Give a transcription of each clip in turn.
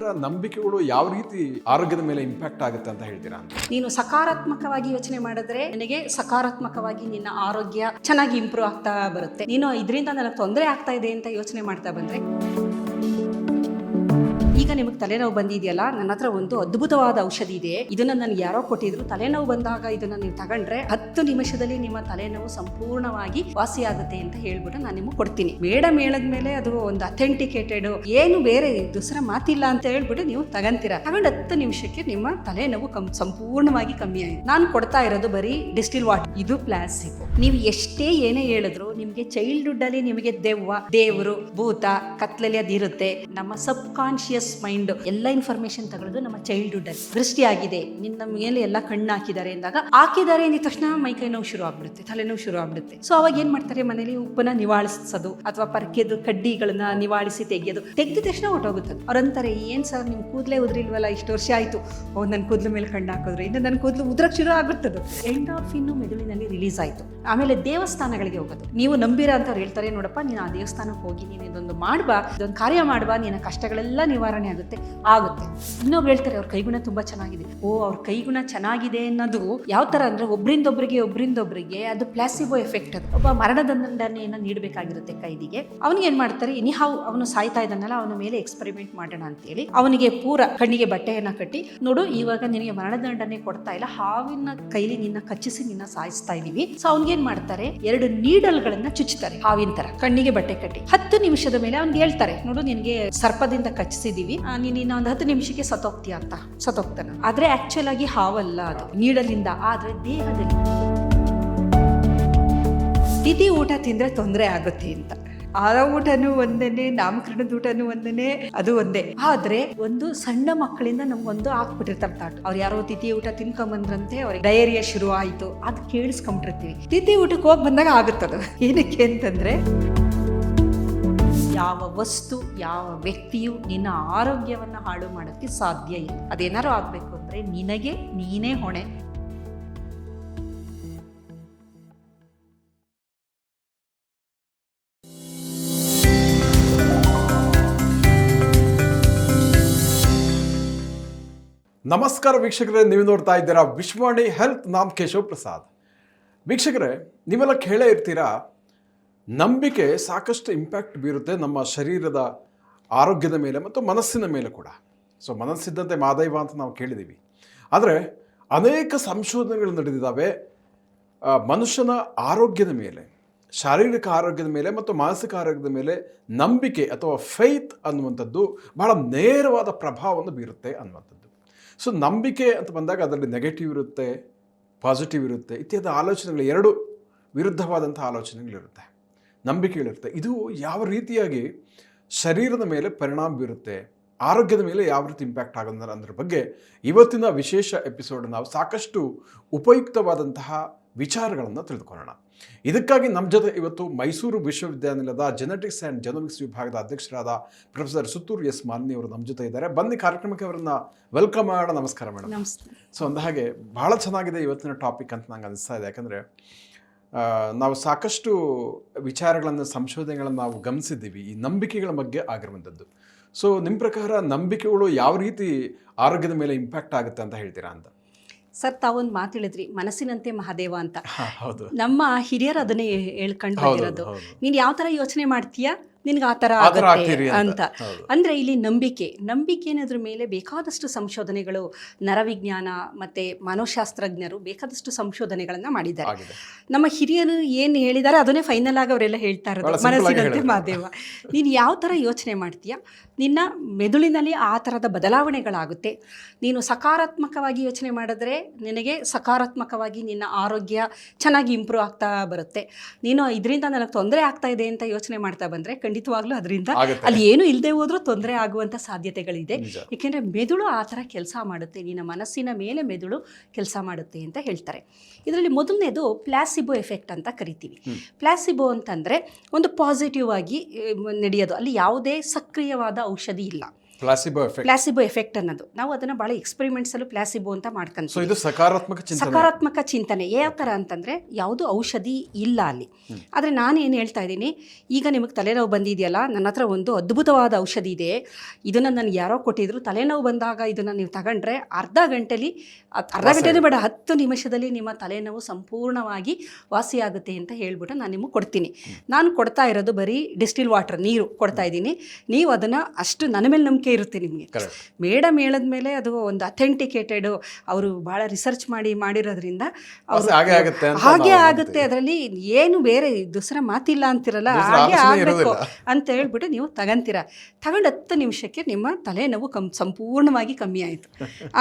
ಪ್ರಕಾರ ನಂಬಿಕೆಗಳು ಯಾವ ರೀತಿ ಆರೋಗ್ಯದ ಮೇಲೆ ಇಂಪ್ಯಾಕ್ಟ್ ಆಗುತ್ತೆ ಅಂತ ಹೇಳ್ತೀರಾ? ನೀನು ಸಕಾರಾತ್ಮಕವಾಗಿ ಯೋಚನೆ ಮಾಡಿದ್ರೆ ನಿನಗೆ ಸಕಾರಾತ್ಮಕವಾಗಿ ನಿನ್ನ ಆರೋಗ್ಯ ಚೆನ್ನಾಗಿ ಇಂಪ್ರೂವ್ ಆಗ್ತಾ ಬರುತ್ತೆ. ನೀನು ಇದರಿಂದ ನನಗೆ ತೊಂದರೆ ಆಗ್ತಾ ಇದೆ ಅಂತ ಯೋಚನೆ ಮಾಡ್ತಾ ಬಂದ್ರೆ, ಈಗ ನಿಮಗೆ ತಲೆನೋವು ಬಂದಿದೆಯಲ್ಲ, ನನ್ನ ಹತ್ರ ಒಂದು ಅದ್ಭುತವಾದ ಔಷಧಿ ಇದೆ, ಇದನ್ನ ನನಗೆ ಯಾರೋ ಕೊಟ್ಟಿದ್ರು, ತಲೆನೋವು ಬಂದಾಗ ಇದನ್ನ ನೀವು ತಗೊಂಡ್ರೆ 10 ನಿಮಿಷದಲ್ಲಿ ನಿಮ್ಮ ತಲೆನೋವು ಸಂಪೂರ್ಣವಾಗಿ ವಾಸಿಯಾಗುತ್ತೆ ಅಂತ ಹೇಳ್ಬಿಟ್ಟು ನಾನು ನಿಮಗೆ ಕೊಡ್ತೀನಿ. ಮೇಡಮ್ ಹೇಳದ್ಮೇಲೆ ಅದು ಒಂದು ಅಥೆಂಟಿಕೇಟೆಡ್, ಏನು ಬೇರೆ ದೂಸರ ಮಾತಿಲ್ಲ ಅಂತ ಹೇಳ್ಬಿಟ್ಟು ನೀವು ತಗೊಂತೀರಾ. ತಗೊಂಡು 10 ನಿಮಿಷಕ್ಕೆ ನಿಮ್ಮ ತಲೆನೋವು ಸಂಪೂರ್ಣವಾಗಿ ಕಮ್ಮಿ ಆಯಿತು. ನಾನು ಕೊಡ್ತಾ ಇರೋದು ಬರೀ ಡಿಸ್ಟಿಲ್ ವಾಟರ್, ಇದು ಪ್ಲಾಸಿಬೋ. ನೀವು ಎಷ್ಟೇ ಏನೇ ಹೇಳಿದ್ರು ನಿಮಗೆ ಚೈಲ್ಡ್ಹುಡ್ ಅಲ್ಲಿ ನಿಮಗೆ ದೆವ್ವ, ದೇವರು, ಭೂತ, ಕತ್ಲಲ್ಲಿ ಅದಿರುತ್ತೆ. ನಮ್ಮ ಸಬ್ ಕಾನ್ಶಿಯಸ್ ಮೈಂಡ್ ಎಲ್ಲ ಇನ್ಫಾರ್ಮೇಶನ್ ತಗೊಳ್ಳೋದು ನಮ್ಮ ಚೈಲ್ಡ್ಹುಡ್ ಅಲ್ಲಿ. ದೃಷ್ಟಿಯಾಗಿದೆ, ನಿನ್ನ ಮೇಲೆ ಎಲ್ಲ ಕಣ್ಣು ಹಾಕಿದ್ದಾರೆ ಅಂದಾಗ, ಹಾಕಿದ್ದಾರೆ ಅಂದ ತಕ್ಷಣ ಮೈಕೈ ನೋವು ಶುರು ಆಗ್ಬಿಡುತ್ತೆ, ತಲೆನೋವು ಶುರು ಆಗ್ಬಿಡುತ್ತೆ. ಸೊ ಅವಾಗ ಏನ್ ಮಾಡ್ತಾರೆ, ಮನೇಲಿ ಉಪ್ಪನ್ನ ನಿವಾಳಿಸೋದು ಅಥವಾ ಪರ್ಕೆದು ಕಡ್ಡಿಗಳನ್ನ ನಿವಾಳಿಸಿ ತೆಗೆದ ತಕ್ಷಣ ಹೊಟ್ಟೋಗುತ್ತದೆ. ಅವ್ರಂತಾರೆ, ಏನ್ ಸರ್ ನಿಮ್ ಕೂದಲೇ ಉದ್ರಿಲ್ವಲ್ಲ, ಇಷ್ಟು ವರ್ಷ ಆಯ್ತು, ನನ್ನ ಕೂದಲ ಮೇಲೆ ಕಣ್ಣು ಹಾಕಿದ್ರೆ ಇನ್ನು ನನ್ನ ಕೂದಲು ಉದ್ರಕ್ ಶುರು ಆಗುತ್ತದೆ. ಎಂಡಾರ್ಫಿನ್ ಮೆದುಳಿನಲ್ಲಿ ರಿಲೀಸ್ ಆಯ್ತು. ಆಮೇಲೆ ದೇವಸ್ಥಾನಗಳಿಗೆ ಹೋಗೋದು. ನೀವು ನಂಬಿರಾ ಅಂತ ಅವ್ರು ಹೇಳ್ತಾರೆ, ನೋಡಪ್ಪ ನೀನು ಆ ದೇವಸ್ಥಾನಕ್ಕೆ ಹೋಗಿ ನೀನು ಇದೊಂದು ಮಾಡ್ಬಾ, ಇದೊಂದು ಕಾರ್ಯ ಮಾಡ್ಬಾ, ನಿನ್ನ ಕಷ್ಟಗಳೆಲ್ಲ ನಿವಾರಣೆ ಆಗುತ್ತೆ. ಇನ್ನೊಬ್ರು ಹೇಳ್ತಾರೆ ಅವ್ರ ಕೈಗುಣ ತುಂಬಾ ಚೆನ್ನಾಗಿದೆ. ಅವ್ರ ಕೈಗುಣ ಚೆನ್ನಾಗಿದೆ ಅನ್ನೋದು ಯಾವ ತರ ಅಂದ್ರೆ, ಒಬ್ರಿಂದೊಬ್ರಿಗೆ ಅದು ಪ್ಲಾಸಿಬೋ ಎಫೆಕ್ಟ್. ಅದು ಒಬ್ಬ ಮರಣದಂಡನೆಯನ್ನ ನೀಡಬೇಕಾಗಿರುತ್ತೆ ಕೈದಿಗೆ. ಅವನಿಗೆ ಏನ್ ಮಾಡ್ತಾರೆ, ಎನಿಹಾವ್ ಅವನು ಸಾಯ್ತಾ ಇದ್ದಾನಲ್ಲ, ಅವನ ಮೇಲೆ ಎಕ್ಸ್ಪೆರಿಮೆಂಟ್ ಮಾಡೋಣ ಅಂತೇಳಿ ಅವನಿಗೆ ಪೂರ ಕಣ್ಣಿಗೆ ಬಟ್ಟೆಯನ್ನ ಕಟ್ಟಿ, ನೋಡು ಇವಾಗ ನಿನಗೆ ಮರಣದಂಡನೆ ಕೊಡ್ತಾ ಇಲ್ಲ, ಹಾವಿನ ಕೈಲಿ ನಿನ್ನ ಕಚ್ಚಿಸಿ ನಿನ್ನ ಸಾಯಿಸ್ತಾ ಇದೀವಿ. ಸೊ ಅವ್ನಿಗೇನ್ ಮಾಡ್ತಾರೆ, 2 ನೀಡಲ್ಗಳನ್ನ ಚುಚ್ಚುತ್ತಾರೆ ಹಾವಿನ ತರ, ಕಣ್ಣಿಗೆ ಬಟ್ಟೆ ಕಟ್ಟಿ. 10 ನಿಮಿಷದ ಮೇಲೆ ಅವ್ನಿಗೆ ಹೇಳ್ತಾರೆ, ನೋಡು ನಿನಗೆ ಸರ್ಪದಿಂದ ಕಚ್ಚಿಸಿದೀವಿ, ನೀನು ಒಂದು 10 ನಿಮಿಷಕ್ಕೆ ಸತ್ತೋಗ್ತೀಯ ಅಂತ. ಸತ್ತೋಗ್ತಾನೆ. ಆದ್ರೆ ಆಕ್ಚುಲ್ ಆಗಿ ಹಾವಲ್ಲ, ಅದು ನೀಡಲಿಂದ. ಆದ್ರೆ ದೇಹದಲ್ಲಿ ತಿಥಿ ಊಟ ತಿಂದ್ರೆ ತೊಂದರೆ ಆಗುತ್ತೆ ಅಂತ. ಆರ ಊಟನೂ ಒಂದೇನೆ, ನಾಮಕರಣದ ಊಟನೂ ಒಂದೇನೆ, ಅದು ಒಂದೇ. ಆದ್ರೆ ಒಂದು ಸಣ್ಣ ಮಕ್ಕಳಿಂದ ನಮ್ಗೊಂದು ಹಾಕ್ಬಿಟ್ಟಿರ್ತಾರೆ ತಾಟ್. ಅವ್ರು ಯಾರೋ ತಿಥಿ ಊಟ ತಿನ್ಕೊಂಬಂದ್ರಂತೆ, ಅವ್ರಿಗೆ ಡಯರಿಯಾ ಶುರು ಆಯ್ತು, ಅದು ಕೇಳಿಸ್ಕೊಂಡ್ಬಿಟ್ಟಿರ್ತೀವಿ. ತಿಥಿ ಊಟಕ್ಕೆ ಹೋಗಿ ಬಂದಾಗ ಆಗುತ್ತದು. ಏನಕ್ಕೆ ಅಂತಂದ್ರೆ, ಯಾವ ವಸ್ತು, ಯಾವ ವ್ಯಕ್ತಿಯು ನಿನ್ನ ಆರೋಗ್ಯವನ್ನು ಹಾಳು ಮಾಡೋಕ್ಕೆ ಸಾಧ್ಯ ಇಲ್ಲ. ಅದೇನಾರು ಆಗಬೇಕು ಅಂದರೆ ನಿನಗೆ ನೀನೇ ಹೊಣೆ. ನಮಸ್ಕಾರ ವೀಕ್ಷಕರೇ, ನೀವು ನೋಡ್ತಾ ಇದ್ದೀರಾ ವಿಶ್ವವಾಣಿ ಹೆಲ್ತ್. ನಾಮ್ ಕೇಶವ್ ಪ್ರಸಾದ್. ವೀಕ್ಷಕರೇ, ನೀವೆಲ್ಲ ಕೇಳೇ ಇರ್ತೀರಾ, ನಂಬಿಕೆ ಸಾಕಷ್ಟು ಇಂಪ್ಯಾಕ್ಟ್ ಬೀರುತ್ತೆ ನಮ್ಮ ಶರೀರದ ಆರೋಗ್ಯದ ಮೇಲೆ ಮತ್ತು ಮನಸ್ಸಿನ ಮೇಲೆ ಕೂಡ. ಸೊ ಮನಸ್ಸಿದ್ದಂತೆ ಮಾದೈವ ಅಂತ ನಾವು ಕೇಳಿದ್ದೀವಿ. ಆದರೆ ಅನೇಕ ಸಂಶೋಧನೆಗಳು ನಡೆದಿದ್ದಾವೆ ಮನುಷ್ಯನ ಆರೋಗ್ಯದ ಮೇಲೆ, ಶಾರೀರಿಕ ಆರೋಗ್ಯದ ಮೇಲೆ ಮತ್ತು ಮಾನಸಿಕ ಆರೋಗ್ಯದ ಮೇಲೆ ನಂಬಿಕೆ ಅಥವಾ ಫೇತ್ ಅನ್ನುವಂಥದ್ದು ಬಹಳ ನೇರವಾದ ಪ್ರಭಾವವನ್ನು ಬೀರುತ್ತೆ ಅನ್ನುವಂಥದ್ದು. ಸೊ ನಂಬಿಕೆ ಅಂತ ಬಂದಾಗ ಅದರಲ್ಲಿ ನೆಗೆಟಿವ್ ಇರುತ್ತೆ, ಪಾಸಿಟಿವ್ ಇರುತ್ತೆ, ಇತ್ಯಾದಿ ಆಲೋಚನೆಗಳು, 2 ವಿರುದ್ಧವಾದಂಥ ಆಲೋಚನೆಗಳಿರುತ್ತೆ, ನಂಬಿಕೆಗಳಿರುತ್ತೆ. ಇದು ಯಾವ ರೀತಿಯಾಗಿ ಶರೀರದ ಮೇಲೆ ಪರಿಣಾಮ ಬೀರುತ್ತೆ, ಆರೋಗ್ಯದ ಮೇಲೆ ಯಾವ ರೀತಿ ಇಂಪ್ಯಾಕ್ಟ್ ಆಗೋದ್ರ ಅನ್ನೋದ್ರ ಬಗ್ಗೆ ಇವತ್ತಿನ ವಿಶೇಷ ಎಪಿಸೋಡ್ ನಾವು ಸಾಕಷ್ಟು ಉಪಯುಕ್ತವಾದಂತಹ ವಿಚಾರಗಳನ್ನು ತಿಳಿದುಕೊಳ್ಳೋಣ. ಇದಕ್ಕಾಗಿ ನಮ್ಮ ಜೊತೆ ಇವತ್ತು ಮೈಸೂರು ವಿಶ್ವವಿದ್ಯಾನಿಲಯದ ಜೆನೆಟಿಕ್ಸ್ ಆ್ಯಂಡ್ ಜೆನೋಮಿಕ್ಸ್ ವಿಭಾಗದ ಅಧ್ಯಕ್ಷರಾದ ಪ್ರೊಫೆಸರ್ ಸುತ್ತೂರು ಎಸ್ ಮಾಲಿನಿ ಅವರು ನಮ್ಮ ಜೊತೆ ಇದ್ದಾರೆ. ಬನ್ನಿ ಕಾರ್ಯಕ್ರಮಕ್ಕೆ ಅವರನ್ನ ವೆಲ್ಕಮ್ ಮಾಡೋಣ. ನಮಸ್ಕಾರ ಮೇಡಮ್. ಸೊ ಅಂದಹಾಗೆ ಬಹಳ ಚೆನ್ನಾಗಿದೆ ಇವತ್ತಿನ ಟಾಪಿಕ್ ಅಂತ ನಂಗೆ ಅನಿಸ್ತಾ ಇದೆ. ಯಾಕಂದರೆ ನಾವು ಸಾಕಷ್ಟು ವಿಚಾರಗಳನ್ನು, ಸಂಶೋಧನೆಗಳನ್ನು ನಾವು ಗಮನಿಸಿದ್ದೀವಿ ಈ ನಂಬಿಕೆಗಳ ಬಗ್ಗೆ ಆಗಿರುವಂಥದ್ದು. ಸೊ ನಿಮ್ಮ ಪ್ರಕಾರ ನಂಬಿಕೆಗಳು ಯಾವ ರೀತಿ ಆರೋಗ್ಯದ ಮೇಲೆ ಇಂಪ್ಯಾಕ್ಟ್ ಆಗುತ್ತೆ ಅಂತ ಹೇಳ್ತೀರಾ ಅಂತ? ಸರ್, ತಾವೊಂದು ಮಾತು ಹೇಳಿದ್ರಿ, ಮನಸ್ಸಿನಂತೆ ಮಹಾದೇವ ಅಂತ. ಹೌದು, ನಮ್ಮ ಹಿರಿಯರು ಅದನ್ನೇ ಹೇಳ್ಕೊಂಡು ಬಂದಿರೋದು. ನೀನು ಯಾವ ಥರ ಯೋಚನೆ ಮಾಡ್ತೀಯಾ, ನಿನ್ಗೆ ಆ ಥರ ಆಗುತ್ತೆ ಅಂತ. ಅಂದರೆ ಇಲ್ಲಿ ನಂಬಿಕೆ ಅನ್ನೋದ್ರ ಮೇಲೆ ಬೇಕಾದಷ್ಟು ಸಂಶೋಧನೆಗಳು, ನರವಿಜ್ಞಾನ ಮತ್ತು ಮನೋಶಾಸ್ತ್ರಜ್ಞರು ಬೇಕಾದಷ್ಟು ಸಂಶೋಧನೆಗಳನ್ನು ಮಾಡಿದ್ದಾರೆ. ನಮ್ಮ ಹಿರಿಯರು ಏನು ಹೇಳಿದ್ದಾರೆ ಅದನ್ನೇ ಫೈನಲ್ ಆಗಿ ಅವರೆಲ್ಲ ಹೇಳ್ತಾ ಇರೋದು, ಮನಸ್ಸಿನಂತೆ ಮಹಾದೇವ. ನೀನು ಯಾವ ಥರ ಯೋಚನೆ ಮಾಡ್ತೀಯಾ, ನಿನ್ನ ಮೆದುಳಿನಲ್ಲಿ ಆ ಥರದ ಬದಲಾವಣೆಗಳಾಗುತ್ತೆ. ನೀನು ಸಕಾರಾತ್ಮಕವಾಗಿ ಯೋಚನೆ ಮಾಡಿದ್ರೆ ನಿನಗೆ ಸಕಾರಾತ್ಮಕವಾಗಿ ನಿನ್ನ ಆರೋಗ್ಯ ಚೆನ್ನಾಗಿ ಇಂಪ್ರೂವ್ ಆಗ್ತಾ ಬರುತ್ತೆ. ನೀನು ಇದರಿಂದ ನನಗೆ ತೊಂದರೆ ಆಗ್ತಾ ಇದೆ ಅಂತ ಯೋಚನೆ ಮಾಡ್ತಾ ಬಂದರೆ ಖಂಡಿತವಾಗ್ಲೂ ಅದರಿಂದ ಅಲ್ಲಿ ಏನು ಇಲ್ಲದೆ ಹೋದ್ರೂ ತೊಂದರೆ ಆಗುವಂಥ ಸಾಧ್ಯತೆಗಳಿದೆ. ಏಕೆಂದರೆ ಮೆದುಳು ಆ ಥರ ಕೆಲಸ ಮಾಡುತ್ತೆ, ನಿನ್ನ ಮನಸ್ಸಿನ ಮೇಲೆ ಮೆದುಳು ಕೆಲಸ ಮಾಡುತ್ತೆ ಅಂತ ಹೇಳ್ತಾರೆ. ಇದರಲ್ಲಿ ಮೊದಲನೇದು ಪ್ಲಾಸಿಬೋ ಎಫೆಕ್ಟ್ ಅಂತ ಕರಿತೀವಿ. ಪ್ಲಾಸಿಬೋ ಅಂತಂದರೆ ಒಂದು ಪಾಸಿಟಿವ್ ಆಗಿ ನಡೆಯೋದು, ಅಲ್ಲಿ ಯಾವುದೇ ಸಕ್ರಿಯವಾದ ಔಷಧಿ ಇಲ್ಲ. ಪ್ಲಾಸಿಬೋ ಎಫೆಕ್ಟ್ ಅನ್ನೋದು ನಾವು ಅದನ್ನು ಭಾಳ ಎಕ್ಸ್ಪೆರಿಮೆಂಟ್ಸಲ್ಲೂ ಪ್ಲಾಸಿಬೋ ಅಂತ ಸೊ ಮಾಡ್ಕೊಂತೀವಿ. ಇದು ಸಕಾರಾತ್ಮಕ ಚಿಂತನೆ. ಯಾವ ಥರ ಅಂತಂದರೆ ಯಾವುದು ಔಷಧಿ ಇಲ್ಲ ಅಲ್ಲಿ. ಆದರೆ ನಾನು ಏನು ಹೇಳ್ತಾ ಇದ್ದೀನಿ, ಈಗ ನಿಮಗೆ ತಲೆನೋವು ಬಂದಿದೆಯಲ್ಲ, ನನ್ನ ಹತ್ರ ಒಂದು ಅದ್ಭುತವಾದ ಔಷಧಿ ಇದೆ, ಇದನ್ನು ನನಗೆ ಯಾರೋ ಕೊಟ್ಟಿದ್ರು, ತಲೆನೋವು ಬಂದಾಗ ಇದನ್ನು ನೀವು ತಗೊಂಡ್ರೆ ಅರ್ಧ ಗಂಟೆಲಿ ಬೇಡ 10 ನಿಮಿಷದಲ್ಲಿ ನಿಮ್ಮ ತಲೆನೋವು ಸಂಪೂರ್ಣವಾಗಿ ವಾಸಿಯಾಗುತ್ತೆ ಅಂತ ಹೇಳ್ಬಿಟ್ಟು ನಾನು ನಿಮಗೆ ಕೊಡ್ತೀನಿ. ನಾನು ಕೊಡ್ತಾ ಇರೋದು ಬರೀ ಡಿಸ್ಟಿಲ್ ವಾಟರ್, ನೀರು ಕೊಡ್ತಾ ಇದ್ದೀನಿ. ನೀವು ಅದನ್ನು ಅಷ್ಟು ನನ್ನ ಮೇಲೆ ನಂಬಿಕೆ ಇರುತ್ತೆ ನಿಮಗೆ. ಮೇಡಮ್ ಹೇಳಿದ್ಮೇಲೆ ಅದು ಒಂದು ಅಥೆಂಟಿಕೇಟೆಡ್, ಅವರು ಭಾಳ ರಿಸರ್ಚ್ ಮಾಡಿರೋದ್ರಿಂದ ಹಾಗೆ ಆಗುತ್ತೆ, ಅದರಲ್ಲಿ ಏನು ಬೇರೆ ದೂಸರ ಮಾತಿಲ್ಲ ಅಂತಿರಲ್ಲ, ಹಾಗೆ ಆಗಬೇಕು ಅಂತ ಹೇಳ್ಬಿಟ್ಟು ನೀವು ತಗೊಂಡು 10 ನಿಮಿಷಕ್ಕೆ ನಿಮ್ಮ ತಲೆನೋವು ಸಂಪೂರ್ಣವಾಗಿ ಕಮ್ಮಿ ಆಯಿತು.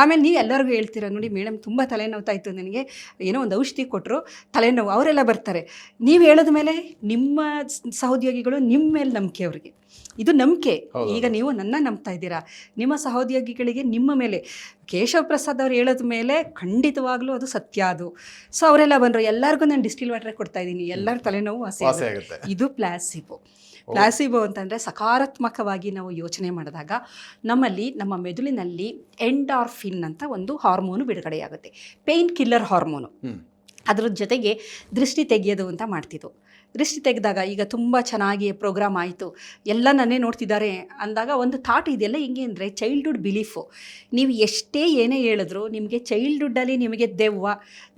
ಆಮೇಲೆ ನೀವು ಎಲ್ಲರಿಗೂ ಹೇಳ್ತೀರ, ನೋಡಿ ಮೇಡಮ್ ತುಂಬ ತಲೆನೋವ್ತಾಯಿತು ನನಗೆ, ಏನೋ ಒಂದು ಔಷಧಿ ಕೊಟ್ಟರು ತಲೆನೋವು, ಅವರೆಲ್ಲ ಬರ್ತಾರೆ. ನೀವು ಹೇಳಿದ ಮೇಲೆ ನಿಮ್ಮ ಸಹೋದ್ಯೋಗಿಗಳು ನಿಮ್ಮ ಮೇಲೆ ನಂಬಿಕೆ, ಅವರಿಗೆ ಇದು ನಂಬಿಕೆ. ಈಗ ನೀವು ನನ್ನ ನಂಬ್ತಾ ಇದ್ದೀರಾ, ನಿಮ್ಮ ಸಹೋದ್ಯೋಗಿಗಳಿಗೆ ನಿಮ್ಮ ಮೇಲೆ ಕೇಶವ ಪ್ರಸಾದ್ ಅವ್ರು ಹೇಳೋದ ಮೇಲೆ ಖಂಡಿತವಾಗ್ಲೂ ಅದು ಸತ್ಯ ಅದು. ಸೊ ಅವರೆಲ್ಲ ಬಂದರು, ಎಲ್ಲರಿಗೂ ನಾನು ಡಿಸ್ಟಿಲ್ ವಾಟರ್ ಕೊಡ್ತಾ ಇದ್ದೀನಿ, ಎಲ್ಲರ ತಲೆನೋವು ವಾಸಿ ಆಗುತ್ತೆ. ಇದು ಪ್ಲಾಸಿಬೋ ಅಂತಂದರೆ ಸಕಾರಾತ್ಮಕವಾಗಿ ನಾವು ಯೋಚನೆ ಮಾಡಿದಾಗ ನಮ್ಮಲ್ಲಿ, ನಮ್ಮ ಮೆದುಳಿನಲ್ಲಿ ಎಂಡಾರ್ಫಿನ್ ಅಂತ ಒಂದು ಹಾರ್ಮೋನು ಬಿಡುಗಡೆಯಾಗುತ್ತೆ, ಪೇಯ್ನ್ ಕಿಲ್ಲರ್ ಹಾರ್ಮೋನು. ಅದ್ರ ಜೊತೆಗೆ ದೃಷ್ಟಿ ತೆಗೆಯೋದು ಅಂತ ಮಾಡ್ತಿದ್ದು. ದೃಷ್ಟಿ ತೆಗೆದಾಗ ಈಗ ತುಂಬ ಚೆನ್ನಾಗಿ ಪ್ರೋಗ್ರಾಮ್ ಆಯಿತು, ಎಲ್ಲ ನನ್ನೇ ನೋಡ್ತಿದ್ದಾರೆ ಅಂದಾಗ ಒಂದು ಥಾಟ್ ಇದೆಯಲ್ಲ, ಹಿಂಗೆ ಅಂದರೆ ಚೈಲ್ಡ್ಹುಡ್ ಬಿಲೀಫು. ನೀವು ಎಷ್ಟೇ ಏನೇ ಹೇಳಿದ್ರು ನಿಮಗೆ ಚೈಲ್ಡ್ಹುಡ್ಡಲ್ಲಿ ನಿಮಗೆ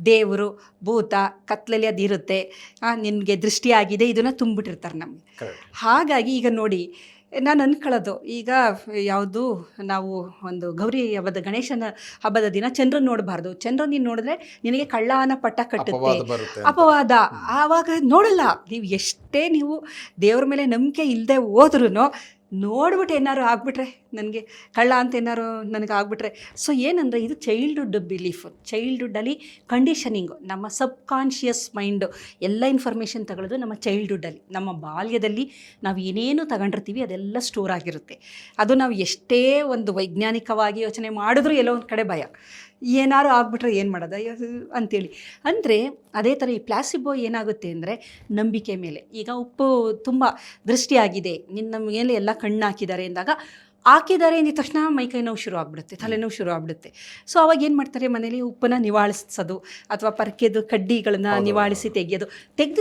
ದೇವರು ಭೂತ ಕತ್ಲಲ್ಲಿ ಅದಿರುತ್ತೆ, ನಿನಗೆ ದೃಷ್ಟಿ ಆಗಿದೆ, ಇದನ್ನು ತುಂಬಿಟ್ಟಿರ್ತಾರೆ ನಮಗೆ. ಹಾಗಾಗಿ ಈಗ ನೋಡಿ, ನಾನು ಅಂದ್ಕೊಳ್ಳೋದು, ಈಗ ಯಾವುದು ನಾವು ಒಂದು ಗೌರಿ ಹಬ್ಬದ ಗಣೇಶನ ಹಬ್ಬದ ದಿನ ಚಂದ್ರನ ನೋಡಬಾರ್ದು, ಚಂದ್ರನ ನೀನು ನೋಡಿದ್ರೆ ನಿನಗೆ ಕಳ್ಳನ ಪಟ್ಟ ಕಟ್ಟುತ್ತೆ, ಅಪವಾದ. ಆವಾಗ ನೋಡಲ್ಲ. ನೀವು ಎಷ್ಟೇ ನೀವು ದೇವ್ರ ಮೇಲೆ ನಂಬಿಕೆ ಇಲ್ಲದೆ ಹೋದ್ರೂ ನೋಡ್ಬಿಟ್ಟು ಏನಾರು ಆಗ್ಬಿಟ್ರೆ, ನನಗೆ ಕಳ್ಳ ಅಂತ ಏನಾರು ನನಗೆ ಆಗ್ಬಿಟ್ರೆ. ಸೊ ಏನಂದರೆ ಇದು ಚೈಲ್ಡ್ಹುಡ್ ಬಿಲೀಫ್. ಚೈಲ್ಡ್ಹುಡ್ಡಲ್ಲಿ ಕಂಡೀಷನಿಂಗು, ನಮ್ಮ ಸಬ್ ಕಾನ್ಷಿಯಸ್ ಮೈಂಡು ಎಲ್ಲ ಇನ್ಫಾರ್ಮೇಷನ್ ತಗೊಳ್ಳೋದು ನಮ್ಮ ಚೈಲ್ಡ್ಹುಡ್ಡಲ್ಲಿ, ನಮ್ಮ ಬಾಲ್ಯದಲ್ಲಿ ನಾವು ಏನೇನು ತಗೊಂಡಿರ್ತೀವಿ ಅದೆಲ್ಲ ಸ್ಟೋರ್ ಆಗಿರುತ್ತೆ. ಅದು ನಾವು ಎಷ್ಟೇ ಒಂದು ವೈಜ್ಞಾನಿಕವಾಗಿ ಯೋಚನೆ ಮಾಡಿದ್ರೂ ಎಲ್ಲೋ ಒಂದು ಕಡೆ ಭಯ, ಏನಾರು ಆಗ್ಬಿಟ್ರೆ ಏನು ಮಾಡೋದು ಅಂಥೇಳಿ. ಅಂದರೆ ಅದೇ ಥರ ಈ ಪ್ಲಾಸಿಬೋ ಏನಾಗುತ್ತೆ ಅಂದರೆ ನಂಬಿಕೆ ಮೇಲೆ. ಈಗ ಉಪ್ಪು ತುಂಬ ದೃಷ್ಟಿಯಾಗಿದೆ, ನಿನ್ನ ಮೇಲೆ ಎಲ್ಲ ಕಣ್ಣು ಹಾಕಿದ್ದಾರೆ ಅಂದಾಗ, ಹಾಕಿದ್ದಾರೆ ಅಂದಿದ ತಕ್ಷಣ ಮೈಕೈ ನೋವು ಶುರು ಆಗ್ಬಿಡುತ್ತೆ, ತಲೆನೋವು ಶುರು ಆಗ್ಬಿಡುತ್ತೆ. ಸೊ ಅವಾಗ ಏನು ಮಾಡ್ತಾರೆ, ಮನೇಲಿ ಉಪ್ಪನ್ನು ನಿವಾಳಿಸೋದು ಅಥವಾ ಪರ್ಕೆದು ಕಡ್ಡಿಗಳನ್ನು ನಿವಾಳಿಸಿ ತೆಗೆದ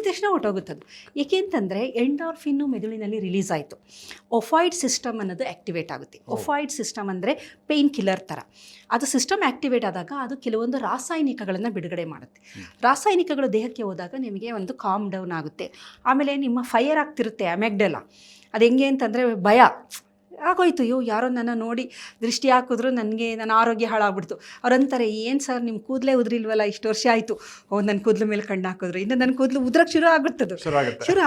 ತಕ್ಷಣ ಹೊಟ್ಟೋಗುತ್ತದು. ಏಕೆ ಅಂತಂದರೆ ಎಂಡಾರ್ಫಿನ್ನು ಮೆದುಳಿನಲ್ಲಿ ರಿಲೀಸ್ ಆಯಿತು, ಒಫಾಯ್ಡ್ ಸಿಸ್ಟಮ್ ಅನ್ನೋದು ಆ್ಯಕ್ಟಿವೇಟ್ ಆಗುತ್ತೆ. ಒಫಾಯ್ಡ್ ಸಿಸ್ಟಮ್ ಅಂದರೆ ಪೇಯ್ನ್ ಕಿಲ್ಲರ್ ಥರ. ಅದು ಸಿಸ್ಟಮ್ ಆ್ಯಕ್ಟಿವೇಟ್ ಆದಾಗ ಅದು ಕೆಲವೊಂದು ರಾಸಾಯನಿಕಗಳನ್ನು ಬಿಡುಗಡೆ ಮಾಡುತ್ತೆ. ರಾಸಾಯನಿಕಗಳು ದೇಹಕ್ಕೆ ಹೋದಾಗ ನಿಮಗೆ ಒಂದು ಕಾಮ್ ಡೌನ್ ಆಗುತ್ತೆ. ಆಮೇಲೆ ನಿಮ್ಮ ಫೈರ್ ಆಗ್ತಿರುತ್ತೆ ಅಮೆಗ್ಡೆಲ. ಅದು ಹೆಂಗೆ ಅಂತಂದರೆ ಭಯ ಆಗೋಯ್ತು, ಯಾರೋ ನನ್ನ ನೋಡಿ ದೃಷ್ಟಿ ಹಾಕಿದ್ರು, ನನ್ನ ಆರೋಗ್ಯ ಹಾಳಾಗ್ಬಿಡ್ತು. ಅವ್ರಂತಾರೆ, ಏನು ಸರ್ ನಿಮ್ಮ ಕೂದಲೇ ಉದ್ರಿಲ್ವಲ್ಲ, ಇಷ್ಟು ವರ್ಷ ಆಯಿತು, ನನ್ನ ಕೂದಲು ಮೇಲೆ ಕಣ್ಣು ಹಾಕಿದ್ರು, ಇನ್ನು ನನ್ನ ಕೂದಲು ಉದ್ರಕ್ಕೆ ಶುರು